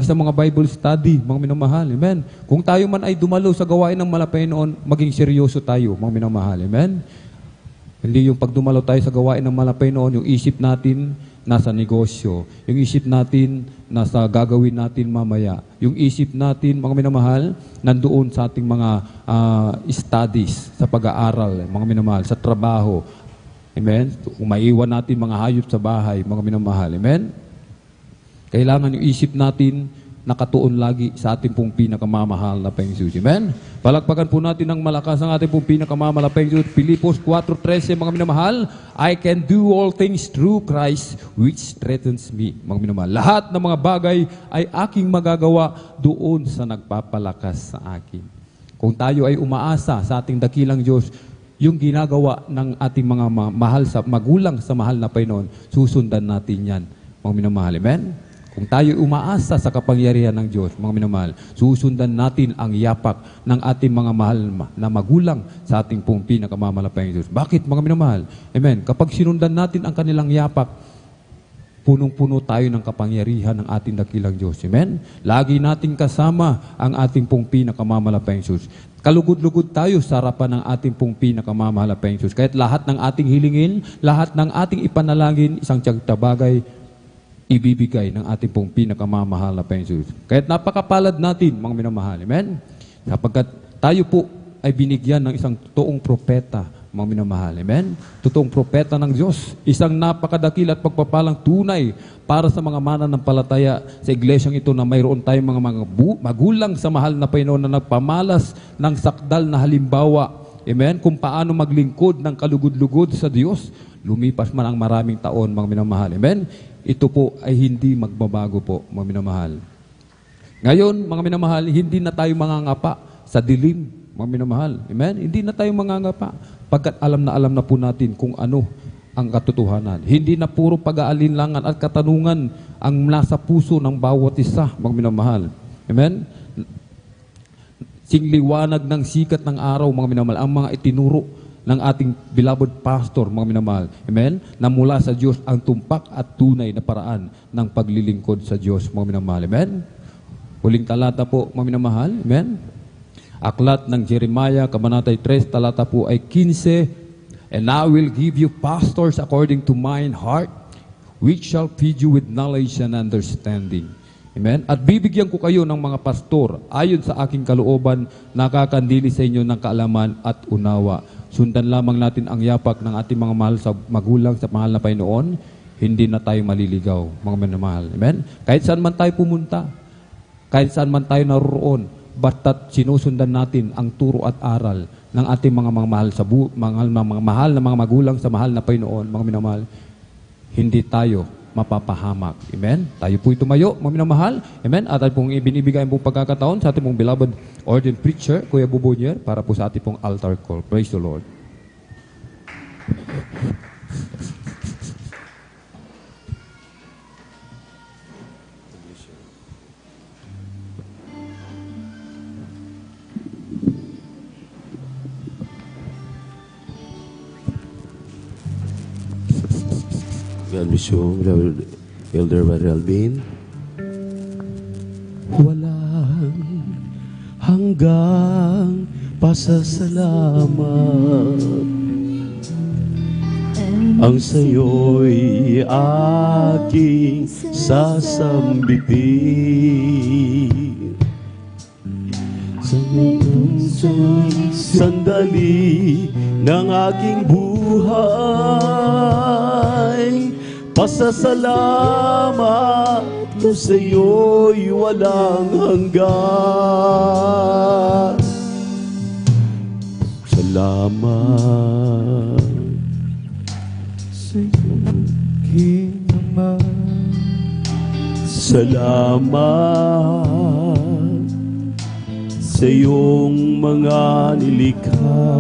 sa mga Bible study, mga minamahal. Amen? Kung tayo man ay dumalo sa gawain ng mahal na Panginoon, maging seryoso tayo, mga minamahal. Amen? Hindi yung pag dumalo tayo sa gawain ng mahal na Panginoon, yung isip natin nasa negosyo, yung isip natin nasa gagawin natin mamaya, yung isip natin, mga minamahal, nandoon sa ating mga studies, sa pag-aaral, mga minamahal, sa trabaho. Amen? Kung maiwan natin mga hayop sa bahay, mga minamahal. Amen? Kailangan yung isip natin nakatuon lagi sa ating pong pinakamamahal na Panginoon. Amen? Palakpakan po natin ng malakas ang ating pong pinakamamahal na Panginoon. Filipos 4:13, mga minamahal, I can do all things through Christ which strengthens me. Mga minamahal, lahat ng mga bagay ay aking magagawa doon sa nagpapalakas sa akin. Kung tayo ay umaasa sa ating dakilang Diyos, yung ginagawa ng ating mga mahal sa magulang sa mahal na Panginoon, susundan natin yan. Mga minamahal, amen? Kung tayo umaasa sa kapangyarihan ng Diyos, mga minamahal, susundan natin ang yapak ng ating mga mahal na magulang sa ating pong pinakamamalapayang Diyos. Bakit, mga minamahal? Amen. Kapag sinundan natin ang kanilang yapak, punong-puno tayo ng kapangyarihan ng ating dakilang Diyos. Amen? Lagi nating kasama ang ating pong pinakamamalapayang Diyos. Kalugod-lugod tayo sa harapan ng ating pong pinakamamalapayang Diyos. Kahit lahat ng ating hilingin, lahat ng ating ipanalangin, isang tiyagta bagay, ibibigay ng ating pong pinakamamahal na Diyos. Kahit napakapalad natin, mga minamahal. Amen? Sapagkat tayo po ay binigyan ng isang totoong propeta, mga minamahal. Amen? Totoong propeta ng Diyos. Isang napakadakil at pagpapalang tunay para sa mga mananampalataya sa iglesyang ito na mayroon tayong mga magulang sa mahal na Panginoon na nagpamalas ng sakdal na halimbawa. Amen? Kung paano maglingkod ng kalugod-lugod sa Diyos, lumipas man ang maraming taon, mga minamahal. Amen? Ito po ay hindi magbabago po, mga minamahal. Ngayon, mga minamahal, hindi na tayo mangangapa sa dilim, mga minamahal. Amen? Hindi na tayo mangangapa pagkat alam na po natin kung ano ang katotohanan. Hindi na puro pag-aalinlangan at katanungan ang nasa puso ng bawat isa, mga minamahal. Amen? Singliwanag ng sikat ng araw, mga minamahal, ang mga itinuro ng ating beloved pastor, mga minamahal. Amen? Na mula sa Diyos ang tumpak at tunay na paraan ng paglilingkod sa Diyos, mga minamahal. Amen? Huling talata po, mga minamahal. Amen? Aklat ng Jeremiah, Kabanatay 3, talata po ay 15, "And I will give you pastors according to mine heart, which shall feed you with knowledge and understanding." Amen? At bibigyan ko kayo ng mga pastor ayon sa aking kalooban, nakakandili sa inyo ng kaalaman at unawa. Sundan lamang natin ang yapak ng ating mga mahal sa magulang sa mahal na Panginoon, hindi na tayo maliligaw, mga minamahal. Amen? Kahit saan man tayo pumunta, kahit saan man tayo naroon, basta't sinusundan natin ang turo at aral ng ating mga mahal sa mga mahal na mga magulang sa mahal na Panginoon, mga minamahal, hindi tayo mapapahamak. Amen? Tayo po'y tumayo, mga minamahal. Amen? At pong ibinibigay pong pagkakataon sa ating pong beloved ordained preacher, Kuya Bubonyer, para po sa ating pong altar call. Praise the Lord. God bless you, Elder Barry Alvin. Walang hanggang pasasalamat ang sa'yo'y aking sasambitin. Sa sandali ng aking buhay, pasasalamat ko sa'yo'y walang hanggan. Salamat sa'yong Ama. Salamat sa iyong mga nilikha.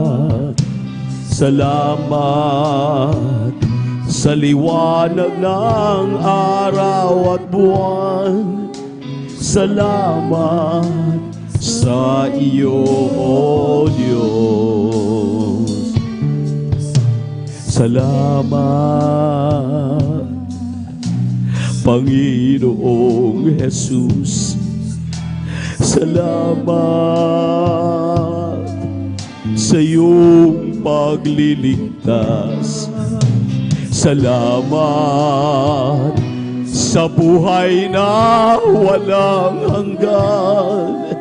Salamat sa liwanag ng araw at buwan. Salamat sa iyo, O Diyos. Salamat, Panginoong Jesus. Salamat sa iyong pagliligtas. Salamat sa buhay na walang hanggan.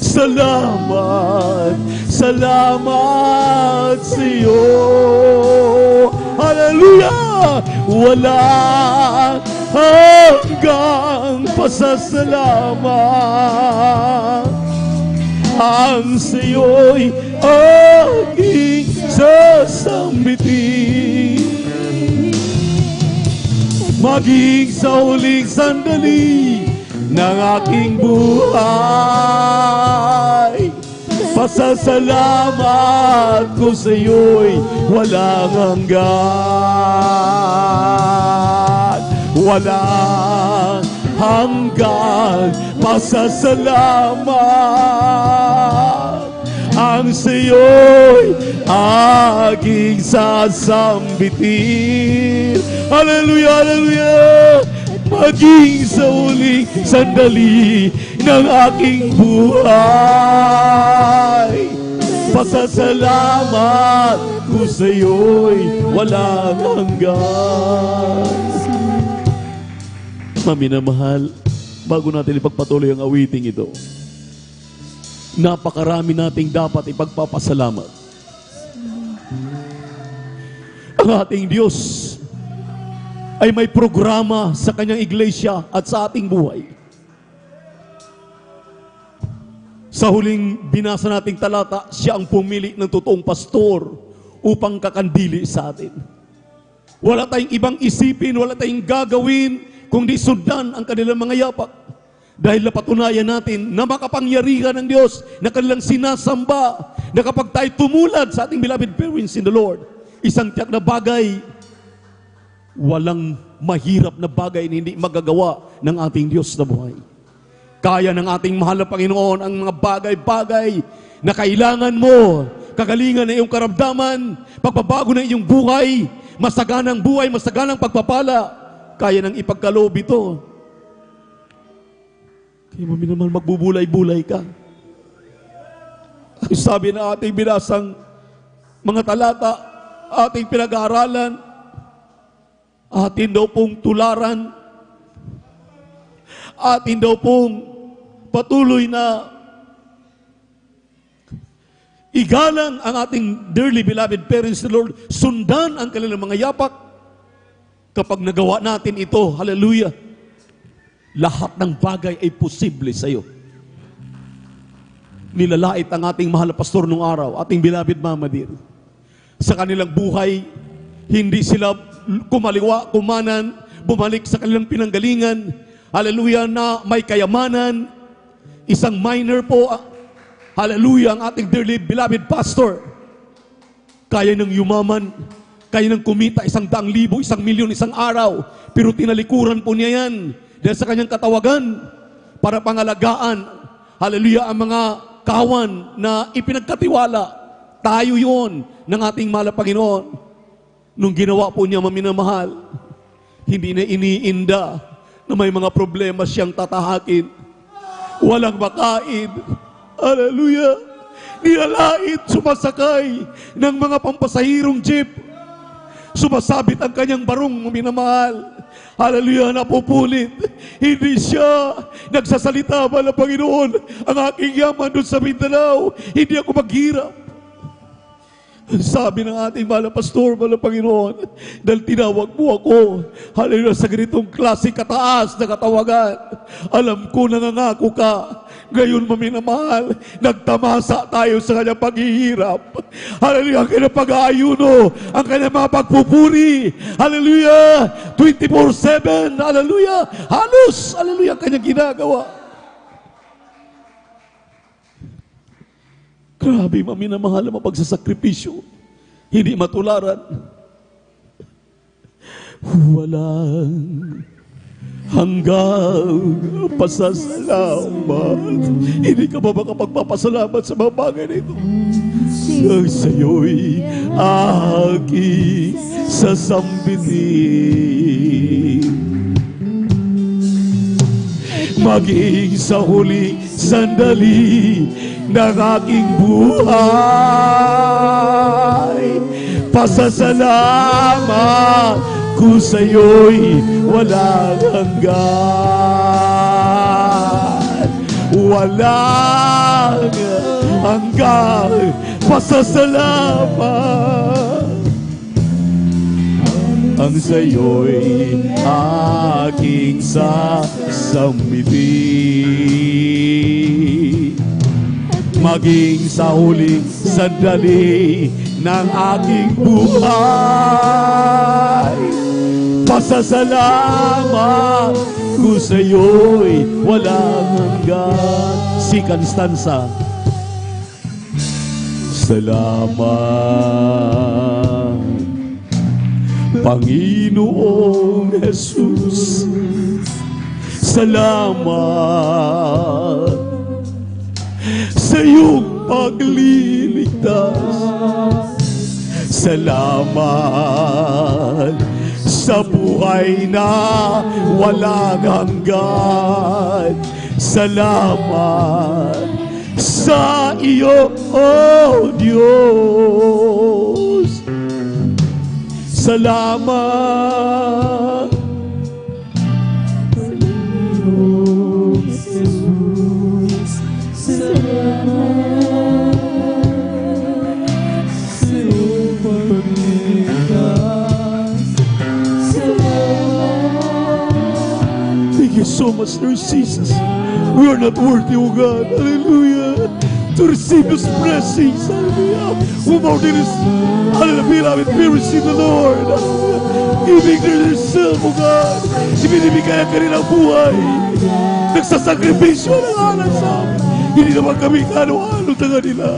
Salamat, salamat sa iyo. Hallelujah! Walang hanggang pasasalamat ang sa'yo'y aking sasambitin. Maging sa huling sandali ng aking buhay, pasasalamat ko sa'yo'y walang hanggan. Walang hanggang pasasalamat. Ang sa'yo'y aking sasambitin. Hallelujah, hallelujah. Maging sa huling sandali ng aking buhay, pasasalamat ko sa'yo'y walang hanggan. Maminamahal, bago natin ipagpatuloy ang awiting ito, napakarami nating dapat ipagpapasalamat. Ang ating Diyos ay may programa sa kanyang iglesia at sa ating buhay. Sa huling binasa nating talata, siya ang pumili ng totoong pastor upang kakandili sa atin. Wala tayong ibang isipin, wala tayong gagawin, kundi sundan ang kanilang mga yapak. Dahil napatunayan natin na makapangyarihan ng Diyos na kanilang sinasamba, na kapag tayo tumulad sa ating beloved parents in the Lord, isang tiyak na bagay, walang mahirap na bagay na hindi magagawa ng ating Diyos na buhay. Kaya ng ating mahal na Panginoon ang mga bagay-bagay na kailangan mo, kagalingan na iyong karamdaman, pagbabago na iyong buhay, masaganang buhay, masaganang pagpapala, kaya nang ipagkaloob ito. Kaya naman magbubulay-bulay ka. Ang sabi na ating binasang mga talata, ating pinag-aaralan, atin daw pong tularan, atin daw pong patuloy na igalang ang ating dearly beloved parents, the Lord, sundan ang kanilang mga yapak. Kapag nagawa natin ito, hallelujah, lahat ng bagay ay posible sa iyo. Nilalait ang ating mahal na pastor nung araw, ating beloved Mama Dear. Sa kanilang buhay, hindi sila kumaliwa, kumanan, bumalik sa kanilang pinanggalingan. Hallelujah, na may kayamanan. Isang minor po, hallelujah, ang ating dearly beloved pastor. Kaya nang yumaman, kaya nang kumita 100,000, 1,000,000 isang araw. Pero tinalikuran po niya yan dahil sa kanyang katawagan para pangalagaan, hallelujah, ang mga kawan na ipinagkatiwala. Tayo yon ng ating mahal na Panginoon. Nung ginawa po niya, maminamahal, hindi na iniinda na may mga problema siyang tatahakin. Walang makain. Hallelujah. Nilalait, sumasakay ng mga pampasahirong jeep. Sumasabit ang kanyang barong, maminamahal. Hallelujah, napupulit. Hindi siya nagsasalita, mahal na Panginoon, ang aking yaman doon sa Mindanao. Hindi ako maghirap. Sabi ng ating mahal na pastor, mahal na Panginoon, dahil tinawag mo ako, hallelujah, sa ganitong klase kataas na katawagan, alam ko nangangako ka. Ngayon, maminamahal, nagtamasa tayo sa kanyang paghihirap. Hallelujah, ang kanyang pag-aayuno, ang kanyang mga pagpupuri. Hallelujah, 24/7, hallelujah, halos, hallelujah, ang kanyang ginagawa. Grabe, maminamahal ang pagsasakripisyo. Hindi matularan. Walang hanggang pasasalamat. Hindi ka ba makapagpapasalamat sa mga bagay na ito? Ang sa'yo'y aking sasambitin. Maging sa huling sandali ng aking buhay, pasasalamat ko sa'yo'y walang hanggan. Walang hanggan pasasalamat. Ang sa'yo'y aking sasambitin. Maging sa huling sandali ng aking buhay, pasasalamat ko sa'yo'y walang hanggan. Second stanza. Salamat, Panginoong Jesus, Salamat sa iyong pagliligtas. Salamat sa buhay na walang hanggan. Salamat sa iyo, oh Diyos. Salamat. Thank you so much, Lord Jesus. We are not worthy, O God. Hallelujah. To receive His blessings. Hallelujah. Who more than His, hallelujah, we receive the Lord. Hallelujah. Giving their self, O God. Ibinibigay ang kanilang buhay. Nagsasakripisyo ng anak sa amin. Hindi naman kami kano-ano sa kanila.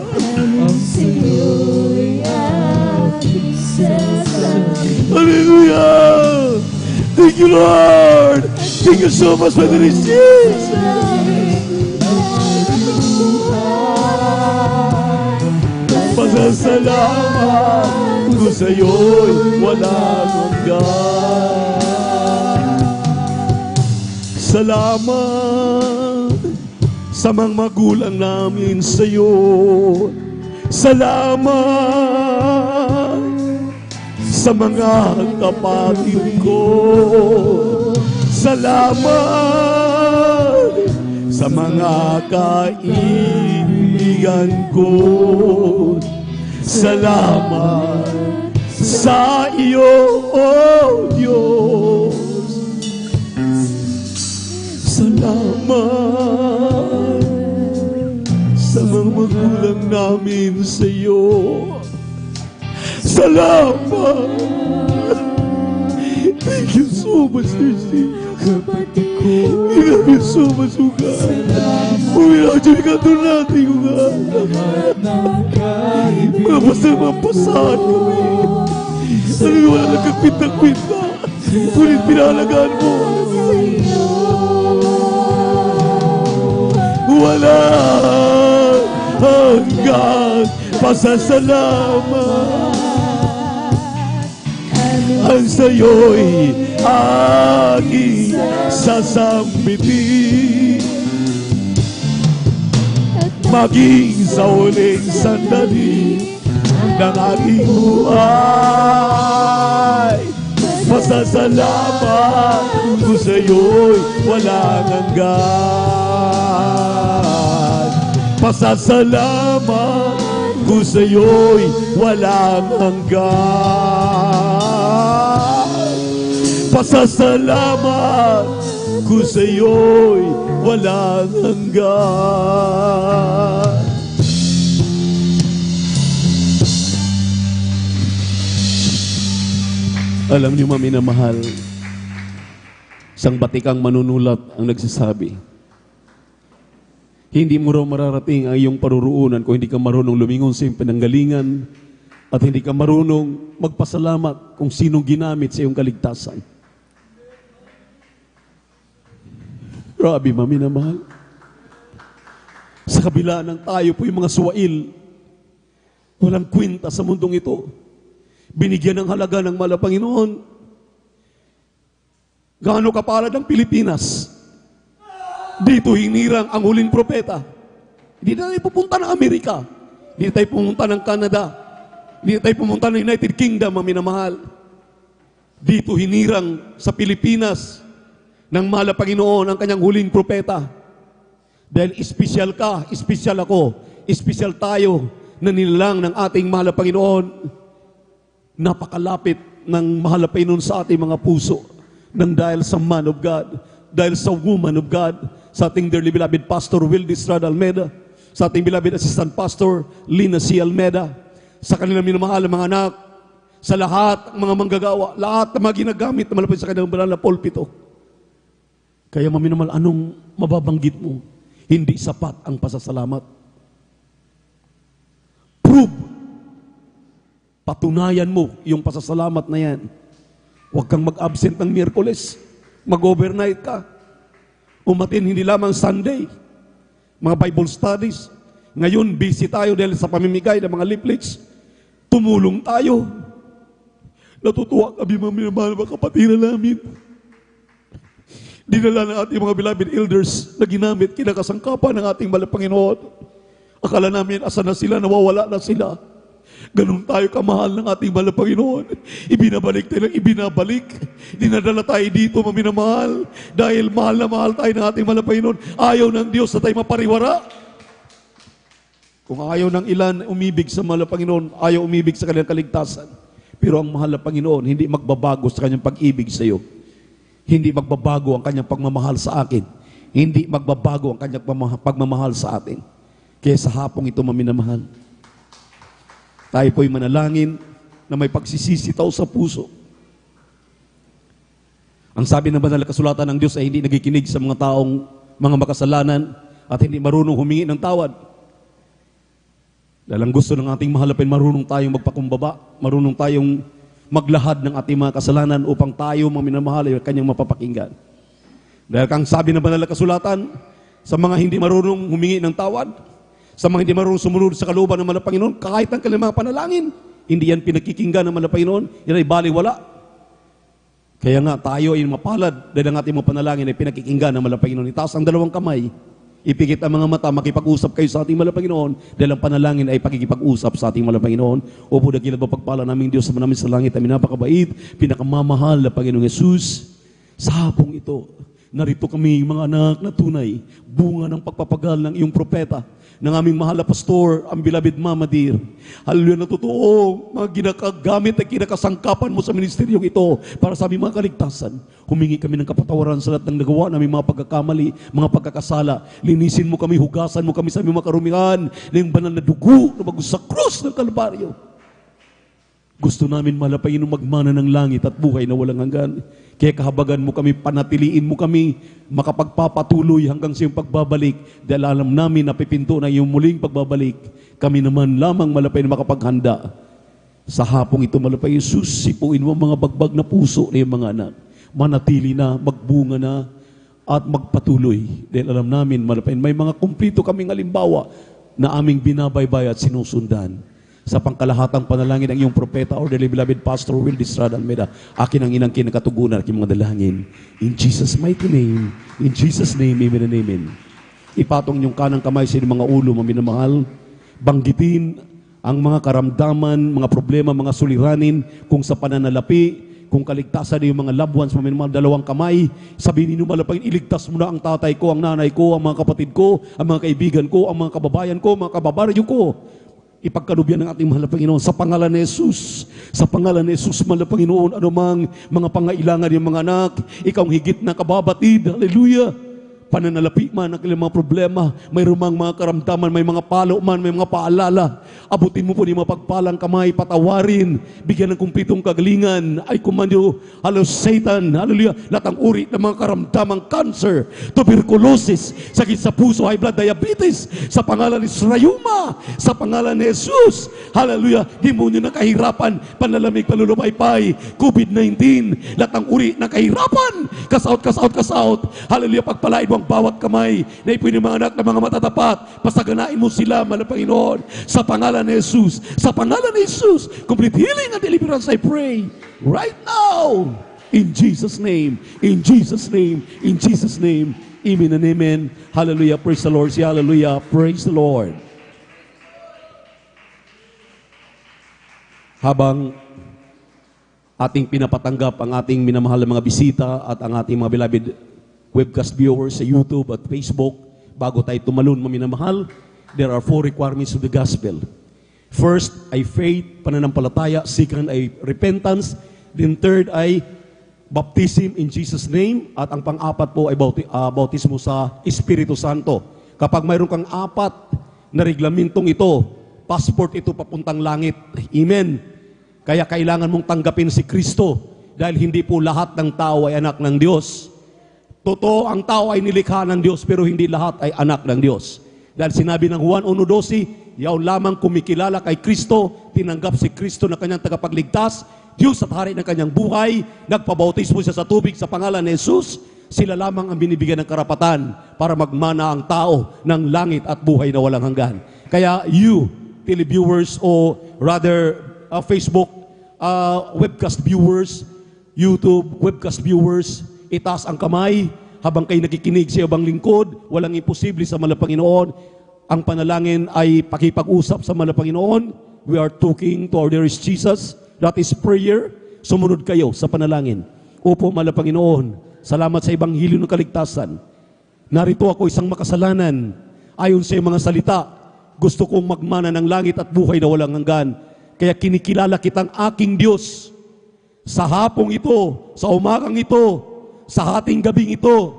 Hallelujah. Thank you, Lord. Thank you so much for the Jesus. Pasasalamat ko sa'yo'y walang hanggan. Salamat sa mga magulang namin sa'yo. Salamat sa mga kapatid ko. Salamat sa mga kaibigan ko. Salamat sa iyo, oh Diyos. Salamat sa mga magulang namin sa iyo. Salamat. Thank you so much, Thirsty. Kapatid ko. You love you so much, O God. Without you, we can't do nothing, O God. Mga pasahan kami. Ano yung wala nagkakwita-kwita. Ngunit pinahalagaan mo. Wala hanggang pasasalamat. Ang sa'yo'y aking sasambitin. Maging sa huling sandali ng aking buhay. Pasasalamat ko sa'yo'y walang hanggan. Pasasalamat ko sa'yo'y walang hanggan. Pasasalamat ko sa'yo'y walang hanggan. Alam niyo, mami na mahal, isang batikang manunulat ang nagsasabi, hindi mo raw mararating ang iyong paruroonan kung hindi ka marunong lumingon sa iyong pinanggalingan at hindi ka marunong magpasalamat kung sinong ginamit sa iyong kaligtasan. Grabe, mami na mahal. Sa kabila ng tayo po yung mga suwail, walang kwenta sa mundong ito, binigyan ng halaga ng mahal na Panginoon. Gaano kapalad ang Pilipinas? Dito hinirang ang huling propeta. Hindi na tayo pupunta ng Amerika. Hindi na tayo pumunta ng Canada. Hindi na tayo pumunta ng United Kingdom, mami na mahal. Dito hinirang sa Pilipinas ng mahal na Panginoon ang kanyang huling propeta. Dahil espesyal ka, espesyal ako, espesyal tayo na nilalang ng ating mahal na Panginoon. Napakalapit ng mahal na Panginoon sa ating mga puso nang dahil sa man of God, dahil sa woman of God, sa ating dearly beloved Pastor Wildy Estrada Almeda, sa ating beloved Assistant Pastor Lina C. Almeda, sa kanilang minamahal na mga anak, sa lahat ng mga manggagawa, lahat ng mga ginagamit na malapit sa kanilang banal na pulpito. Kaya maminamal, anong mababanggit mo? Hindi sapat ang pasasalamat. Prove. Patunayan mo yung pasasalamat na yan. Huwag kang mag-absent ng Miyerkules. Mag-overnight ka. Umatin hindi lamang Sunday, mga Bible studies. Ngayon, busy tayo dahil sa pamimigay ng mga leaflets. Tumulong tayo. Natutuwa kami mga minamahal mga kapatiran namin. Dinala ng ating mga beloved elders na ginamit kinakasangkapan ng ating mahal na Panginoon. Akala namin asa na sila, nawawala na sila. Ganun tayo kamahal ng ating mahal na Panginoon. Ibinabalik tayo ng ibinabalik. Dinadala tayo dito mga minamahal. Dahil mahal na mahal tayo ng ating mahal na Panginoon. Ayaw ng Diyos na tayo mapariwara. Kung ayaw ng ilan umibig sa mahal na Panginoon, ayaw umibig sa kanilang kaligtasan. Pero ang mahal na Panginoon, hindi magbabago sa kanyang pag-ibig sa iyo. Hindi magbabago ang kanyang pagmamahal sa akin. Hindi magbabago ang kanyang pagmamahal sa atin. Kaya sa hapong ito, maminamahal, tayo po'y manalangin na may pagsisisitaw sa puso. Ang sabi ng banal na kasulatan ng Diyos ay hindi nagikinig sa mga taong mga makasalanan at hindi marunong humingi ng tawad. Dahil ang gusto ng ating mahal na Panginoon, marunong tayong magpakumbaba, marunong tayong maglahad ng ating mga kasalanan upang tayo, mga minamahal, ay kanyang mapapakinggan. Dahil kang sabi ng banal na kasulatan, sa mga hindi marunong humingi ng tawad, sa mga hindi marunong sumunod sa kalooban ng mahal na Panginoon, kahit ang kanilang mga panalangin, hindi yan pinakikinggan ng mahal na Panginoon, yan ay baliwala. Kaya nga tayo ay mapalad dahil ang ating mga panalangin ay pinakikinggan ng mahal na Panginoon. Itaas ang dalawang kamay, ipikit ang mga mata, makipag-usap kayo sa ating mahal na Panginoon dahil ang panalangin ay pakikipag-usap sa ating mahal na Panginoon. Opo, dakilat ba pagpala namin Diyos sa namin sa langit, ay napakabait, pinakamamahal na Panginoong Yesus. Sa hapong ito, narito kami mga anak na tunay, bunga ng pagpapagal ng iyong propeta, ng aming mahal na pastor, ang beloved Mama Dear. Hallelujah, na totoo, mga ginakagamit at kinakasangkapan mo sa ministeryong ito para sa aming mga kaligtasan. Humingi kami ng kapatawaran sa lahat ng nagawa namin mga pagkakamali, mga pagkakasala. Linisin mo kami, hugasan mo kami sa aming mga karumihan ng banal na dugo na bago sa krus ng Kalbaryo. Gusto namin malapayin magmana ng langit at buhay na walang hanggan. Kaya kahabagan mo kami, panatiliin mo kami, makapagpapatuloy hanggang sa iyong pagbabalik. Dahil alam namin na pipinto na iyong muling pagbabalik. Kami naman lamang malapay na makapaghanda. Sa hapong ito malapay, Jesus, sipuin mo mga bagbag na puso ng iyong mga anak. Manatili na, magbunga na, at magpatuloy. Dahil alam namin, malapay, may mga kumplito kaming halimbawa na aming binabaybay at sinusundan. Sa pangkalahatang panalangin ng iyong propeta or the beloved Pastor Will Distrada Almeida, akin ang inang kinakatugunan at mga dalangin. In Jesus' mighty name, in Jesus' name, amen and amen. Ipatong niyong kanang kamay sa inyong mga ulo, maminamahal. Banggitin ang mga karamdaman, mga problema, mga suliranin, kung sa pananalapi, kung kaligtasan ng mga loved ones, maminamahal, dalawang kamay. Sabihin ninyo malapangin, iligtas mo na ang tatay ko, ang nanay ko, ang mga kapatid ko, ang mga kaibigan ko, ang mga kababayan ko, mga kababaryo ko. Ipagkalubyan ng ating mahal na Panginoon sa pangalan ni Jesus. Sa pangalan ni Jesus, mahal na Panginoon, anumang mga pangailangan ng mga anak, ikaw ang higit na kababatid. Hallelujah! Pananalapi man ang kanilang mga problema, mayroong mga karamdaman, may mga palo man, may mga paalala. Abutin mo po ni mapagpalang kamay, patawarin, bigyan ng kumpletong kagalingan. Ay kumando, halo Satan, hallelujah, lahat ang uri ng mga karamdamang cancer, tuberculosis, sakit sa puso, high blood, diabetes, sa pangalan ni Srayuma, sa pangalan ni Jesus, hallelujah, demonyo ng kahirapan, panlalamig, panlulumaypay, COVID-19, lahat ang uri ng kahirapan, kasaot, hallelujah, pagpalain mo ang bawat kamay na ipunin mga anak ng mga matatapat, pasaganain mo sila, mahal na Panginoon, sa pangalan ni Jesus, sa pangalan ni Jesus, complete healing and deliverance I pray, right now, in Jesus' name, in Jesus' name, in Jesus' name, amen and amen, hallelujah, praise the Lord, say hallelujah, praise the Lord. Habang ating pinapatanggap ang ating minamahal na mga bisita at ang ating mga beloved webcast viewers sa YouTube at Facebook, bago tayo tumalon, maminamahal, there are 4 requirements of the gospel. First ay faith, pananampalataya. Second ay repentance. Then third ay baptism in Jesus' name. At ang pang-apat po ay bautismo sa Espiritu Santo. Kapag mayroon kang 4 na reglamentong ito, passport ito papuntang langit. Amen. Kaya kailangan mong tanggapin si Kristo dahil hindi po lahat ng tao ay anak ng Diyos. Totoo, ang tao ay nilikha ng Diyos, pero hindi lahat ay anak ng Diyos. Dahil sinabi ng Juan 1:12, yaw lamang kumikilala kay Kristo, tinanggap si Kristo na kanyang tagapagligtas, Diyos at hari ng kanyang buhay, nagpabautismo siya sa tubig sa pangalan ni Jesus. Sila lamang ang binibigyan ng karapatan para magmana ang tao ng langit at buhay na walang hanggan. Kaya you, televiewers o rather Facebook webcast viewers, YouTube webcast viewers, itaas ang kamay habang kayo nakikinig sa ibang lingkod. Walang imposible sa Malapanginoon. Ang panalangin ay pakipag-usap sa Malapanginoon. We are talking to our dearest Jesus. That is prayer. Sumunod kayo sa panalangin. Opo, Malapanginoon, salamat sa Ebanghelyo ng Kaligtasan. Narito ako isang makasalanan. Ayon sa mga salita, gusto kong magmana ng langit at buhay na walang hanggan. Kaya kinikilala kitang aking Diyos. Sa hapong ito, sa umagang ito, sa hating gabing ito,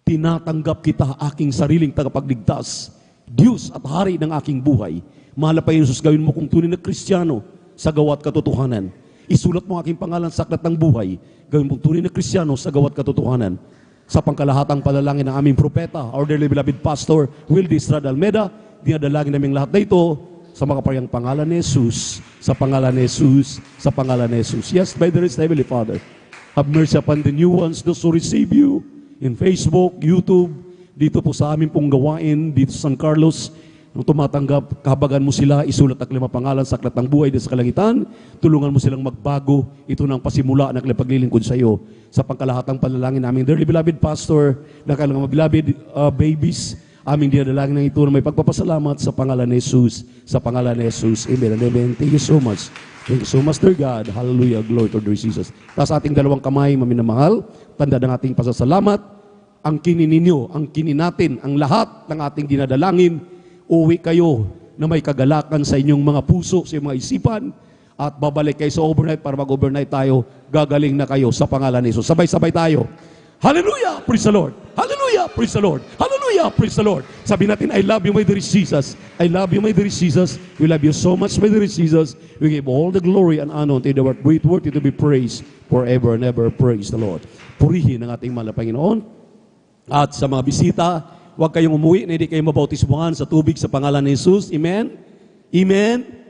tinatanggap kita aking sariling tagapagligtas, Diyos at Hari ng aking buhay. Mahal na Panginoon Jesus, gawin mo kung tunay na Kristiyano sa gawa't katotohanan. Isulat mo aking pangalan sa aklat ng buhay. Gawin mong tunay na Kristiyano sa gawa't katotohanan. Sa pangkalahatang panalangin ng aming propeta, our dearly beloved Pastor Wildy Estrada Almeda, dinadalangin namin lahat na ito sa makaparyang pangalan ni Jesus, sa pangalan ni Jesus, sa pangalan ni Jesus. Yes, by the rest, Heavenly Father, have mercy upon the new ones, those who receive you in Facebook, YouTube, dito po sa amin pong gawain, dito sa San Carlos, nung tumatanggap, kahabagan mo sila, isulat ang lima pangalan sa aklat ng buhay din sa kalangitan, tulungan mo silang magbago, ito ng pasimula ng paglilingkod sa iyo. Sa pangkalahatang panalangin namin, dearly beloved Pastor, na kailangan mga beloved babies, aming dinadalangin ng ito na may pagpapasalamat sa pangalan ni Jesus, sa pangalan ni Jesus. Amen and amen. Thank you so much. Thank you so much, dear God. Hallelujah. Glory to dear Jesus. Taas ating dalawang kamay, maminamahal, tanda ng ating pasasalamat, ang kini ninyo, ang kini natin, ang lahat ng ating dinadalangin, uwi kayo na may kagalakan sa inyong mga puso, sa inyong mga isipan, at babalik kayo sa overnight para mag-overnight tayo, gagaling na kayo sa pangalan ni Jesus. Sabay-sabay tayo. Hallelujah! Praise the Lord! Hallelujah! Praise the Lord! Hallelujah! Praise the Lord! Sabi natin, I love you, my dear Jesus. I love you, my dear Jesus. We love you so much, my dear Jesus. We give all the glory and honor to the word. Great word to be praised forever and ever. Praise the Lord. Purihin ang ating mahal na Panginoon. At sa mga bisita, huwag kayong umuwi na hindi kayo mabautismuhan sa tubig sa pangalan ni Jesus. Amen? Amen?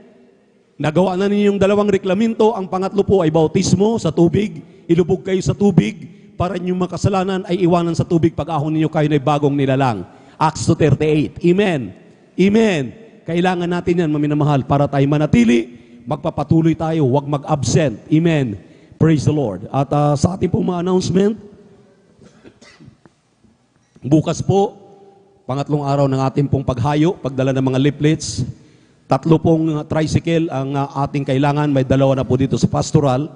Nagawa na ninyong dalawang reklaminto. Ang pangatlo po ay bautismo sa tubig. Ilubog kayo sa tubig para inyong makasalanan ay iwanan sa tubig pag ahon ninyo kayo na bagong nilalang. Acts 2:38. Amen. Amen. Kailangan natin yan, maminamahal, para tayo manatili, magpapatuloy tayo, huwag mag-absent. Amen. Praise the Lord. At sa ating pong mga announcement, bukas po, pangatlong araw ng ating pong paghayo, pagdala ng mga leaflets, 3 pong tricycle ang ating kailangan, may 2 na po dito sa pastoral.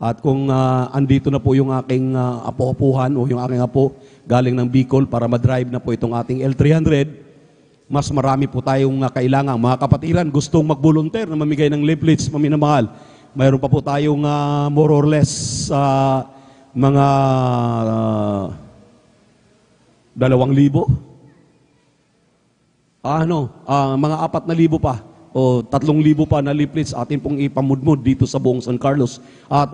At kung andito na po yung aking apo-apuhan o yung aking apo galing ng Bicol para madrive na po itong ating L300, mas marami po tayong kailangan. Mga kapatiran, gustong mag-volunteer na mamigay ng leaflets, maminamahal. Mayroon pa po tayong more or less mga 2,000. Mga 4,000 pa. O 3,000 pa na leaflets atin pong ipamudmud dito sa buong San Carlos. At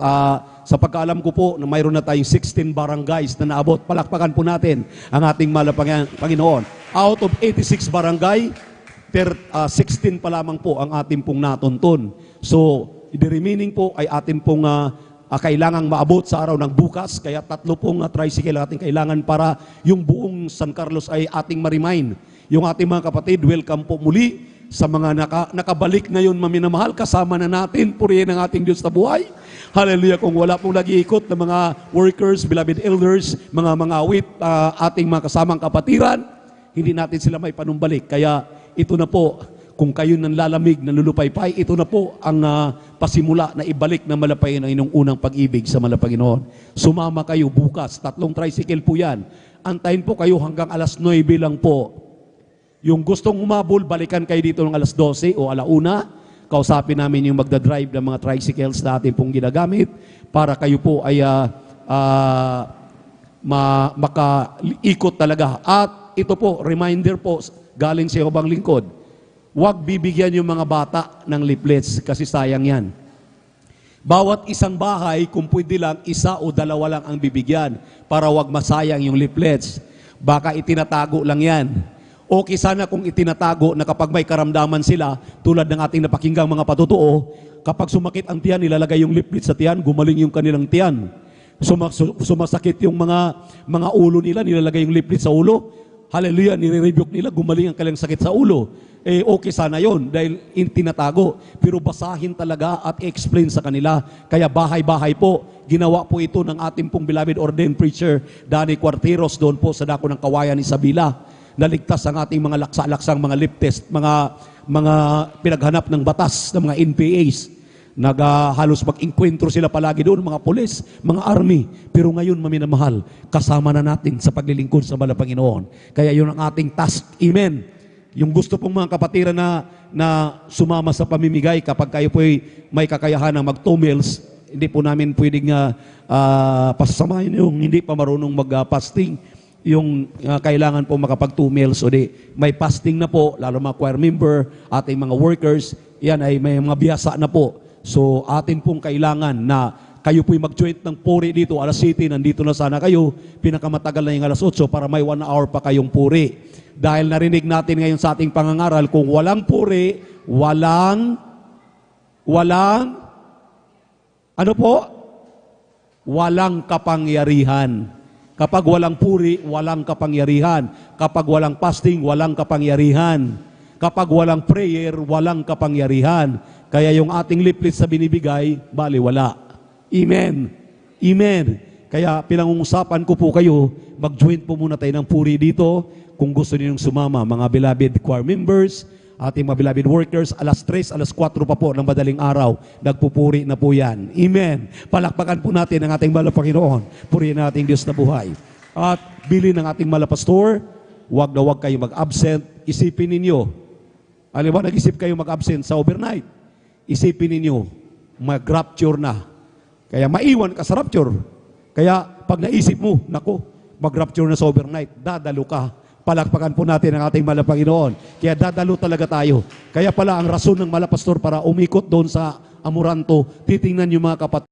sa pagkaalam ko po na mayroon na tayong 16 barangays na naabot. Palakpakan po natin ang ating mahal na Panginoon. Out of 86 barangay, 16 pa lamang po ang ating pong natuntun. So, the remaining po ay atin pong kailangang maabot sa araw ng bukas. Kaya 3 pong tricycle ating kailangan para yung buong San Carlos ay ating ma-remind. Yung ating mga kapatid, welcome po muli sa mga nakabalik ngayon, maminamahal, kasama na natin, purihin ang ating Diyos na buhay. Hallelujah. Kung wala pong nag-iikot ng mga workers, beloved elders, mga awit, ating mga kasamang kapatiran, hindi natin sila may panumbalik. Kaya ito na po, kung kayo nanlalamig, nanlulupaypay, ito na po ang pasimula na ibalik na malapay ng inyong unang pag-ibig sa Malapanginoon. Sumama kayo bukas, 3 tricycle po yan. Antayin po kayo hanggang alas 9 lang po. Yung gustong umabol, balikan kayo dito ng alas 12 o alauna. Kausapin namin yung magdadrive ng mga tricycles na atin pong ginagamit para kayo po ay makaikot talaga. At ito po, reminder po, galing sa ibang lingkod, huwag bibigyan yung mga bata ng leaflets kasi sayang yan. Bawat isang bahay, kung pwede lang, 1 o 2 lang ang bibigyan para huwag masayang yung leaflets. Baka itinatago lang yan. Okay sana kung itinatago na kapag may karamdaman sila, tulad ng ating napakinggang mga patutuo, kapag sumakit ang tiyan, nilalagay yung leaflet sa tiyan, gumaling yung kanilang tiyan. Sumasakit yung mga ulo nila, nilalagay yung liplit sa ulo. Hallelujah, nire-rebuke nila, gumaling ang kanilang sakit sa ulo. Okay sana yon dahil tinatago. Pero basahin talaga at explain sa kanila. Kaya bahay-bahay po, ginawa po ito ng ating pong beloved ordained preacher, Danny Cuarteros, doon po sa dako ng Kawayan, Isabela. Naligtas ang ating mga laksa-laksang mga lip test, mga pinaghanap ng batas ng mga NPAs. Halos mag-inkwentro sila palagi doon, mga pulis, mga army. Pero ngayon, maminamahal, kasama na natin sa paglilingkod sa mahal na Panginoon. Kaya yun ang ating task. Amen. Yung gusto pong mga kapatiran na sumama sa pamimigay, kapag kayo po may kakayahan ng mag 2 meals, hindi po namin pwedeng pasasamahin yung hindi pa marunong mag-fasting. Yung kailangan po makapag 2 meals o di may fasting na po, lalo mga choir member, ating mga workers, yan ay may mga biyasa na po. So, atin pong kailangan na kayo po'y mag-join ng puri dito, alas 7, nandito na sana kayo, pinakamatagal na yung alas 8 para may 1 hour pa kayong puri. Dahil narinig natin ngayon sa ating pangangaral, kung walang puri, walang, ano po? Walang kapangyarihan. Kapag walang puri, walang kapangyarihan. Kapag walang fasting, walang kapangyarihan. Kapag walang prayer, walang kapangyarihan. Kaya yung ating leaflet sa binibigay, bali wala. Amen. Amen. Kaya pinangungusapan ko po kayo, mag-join po muna tayo ng puri dito. Kung gusto ninyong sumama, mga beloved choir members, ating mga beloved workers, alas 3, alas 4 pa po ng madaling araw, nagpupuri na po yan. Amen. Palakpakan po natin ang ating mahal na Panginoon. Purihin natin Diyos na buhay. At bilin ng ating mahal na pastor, huwag na huwag kayo mag-absent. Isipin ninyo, alam ba, nag-isip kayo mag-absent sa overnight? Isipin ninyo, mag-rapture na. Kaya maiwan ka sa rapture. Kaya pag naisip mo, nako, mag-rapture na sa overnight, dadalo ka. Palakpakan po natin ang ating mahal na Panginoon. Kaya dadalo talaga tayo. Kaya pala ang rason ng mahal na pastor para umikot doon sa Amoranto, titingnan yung mga kapatid.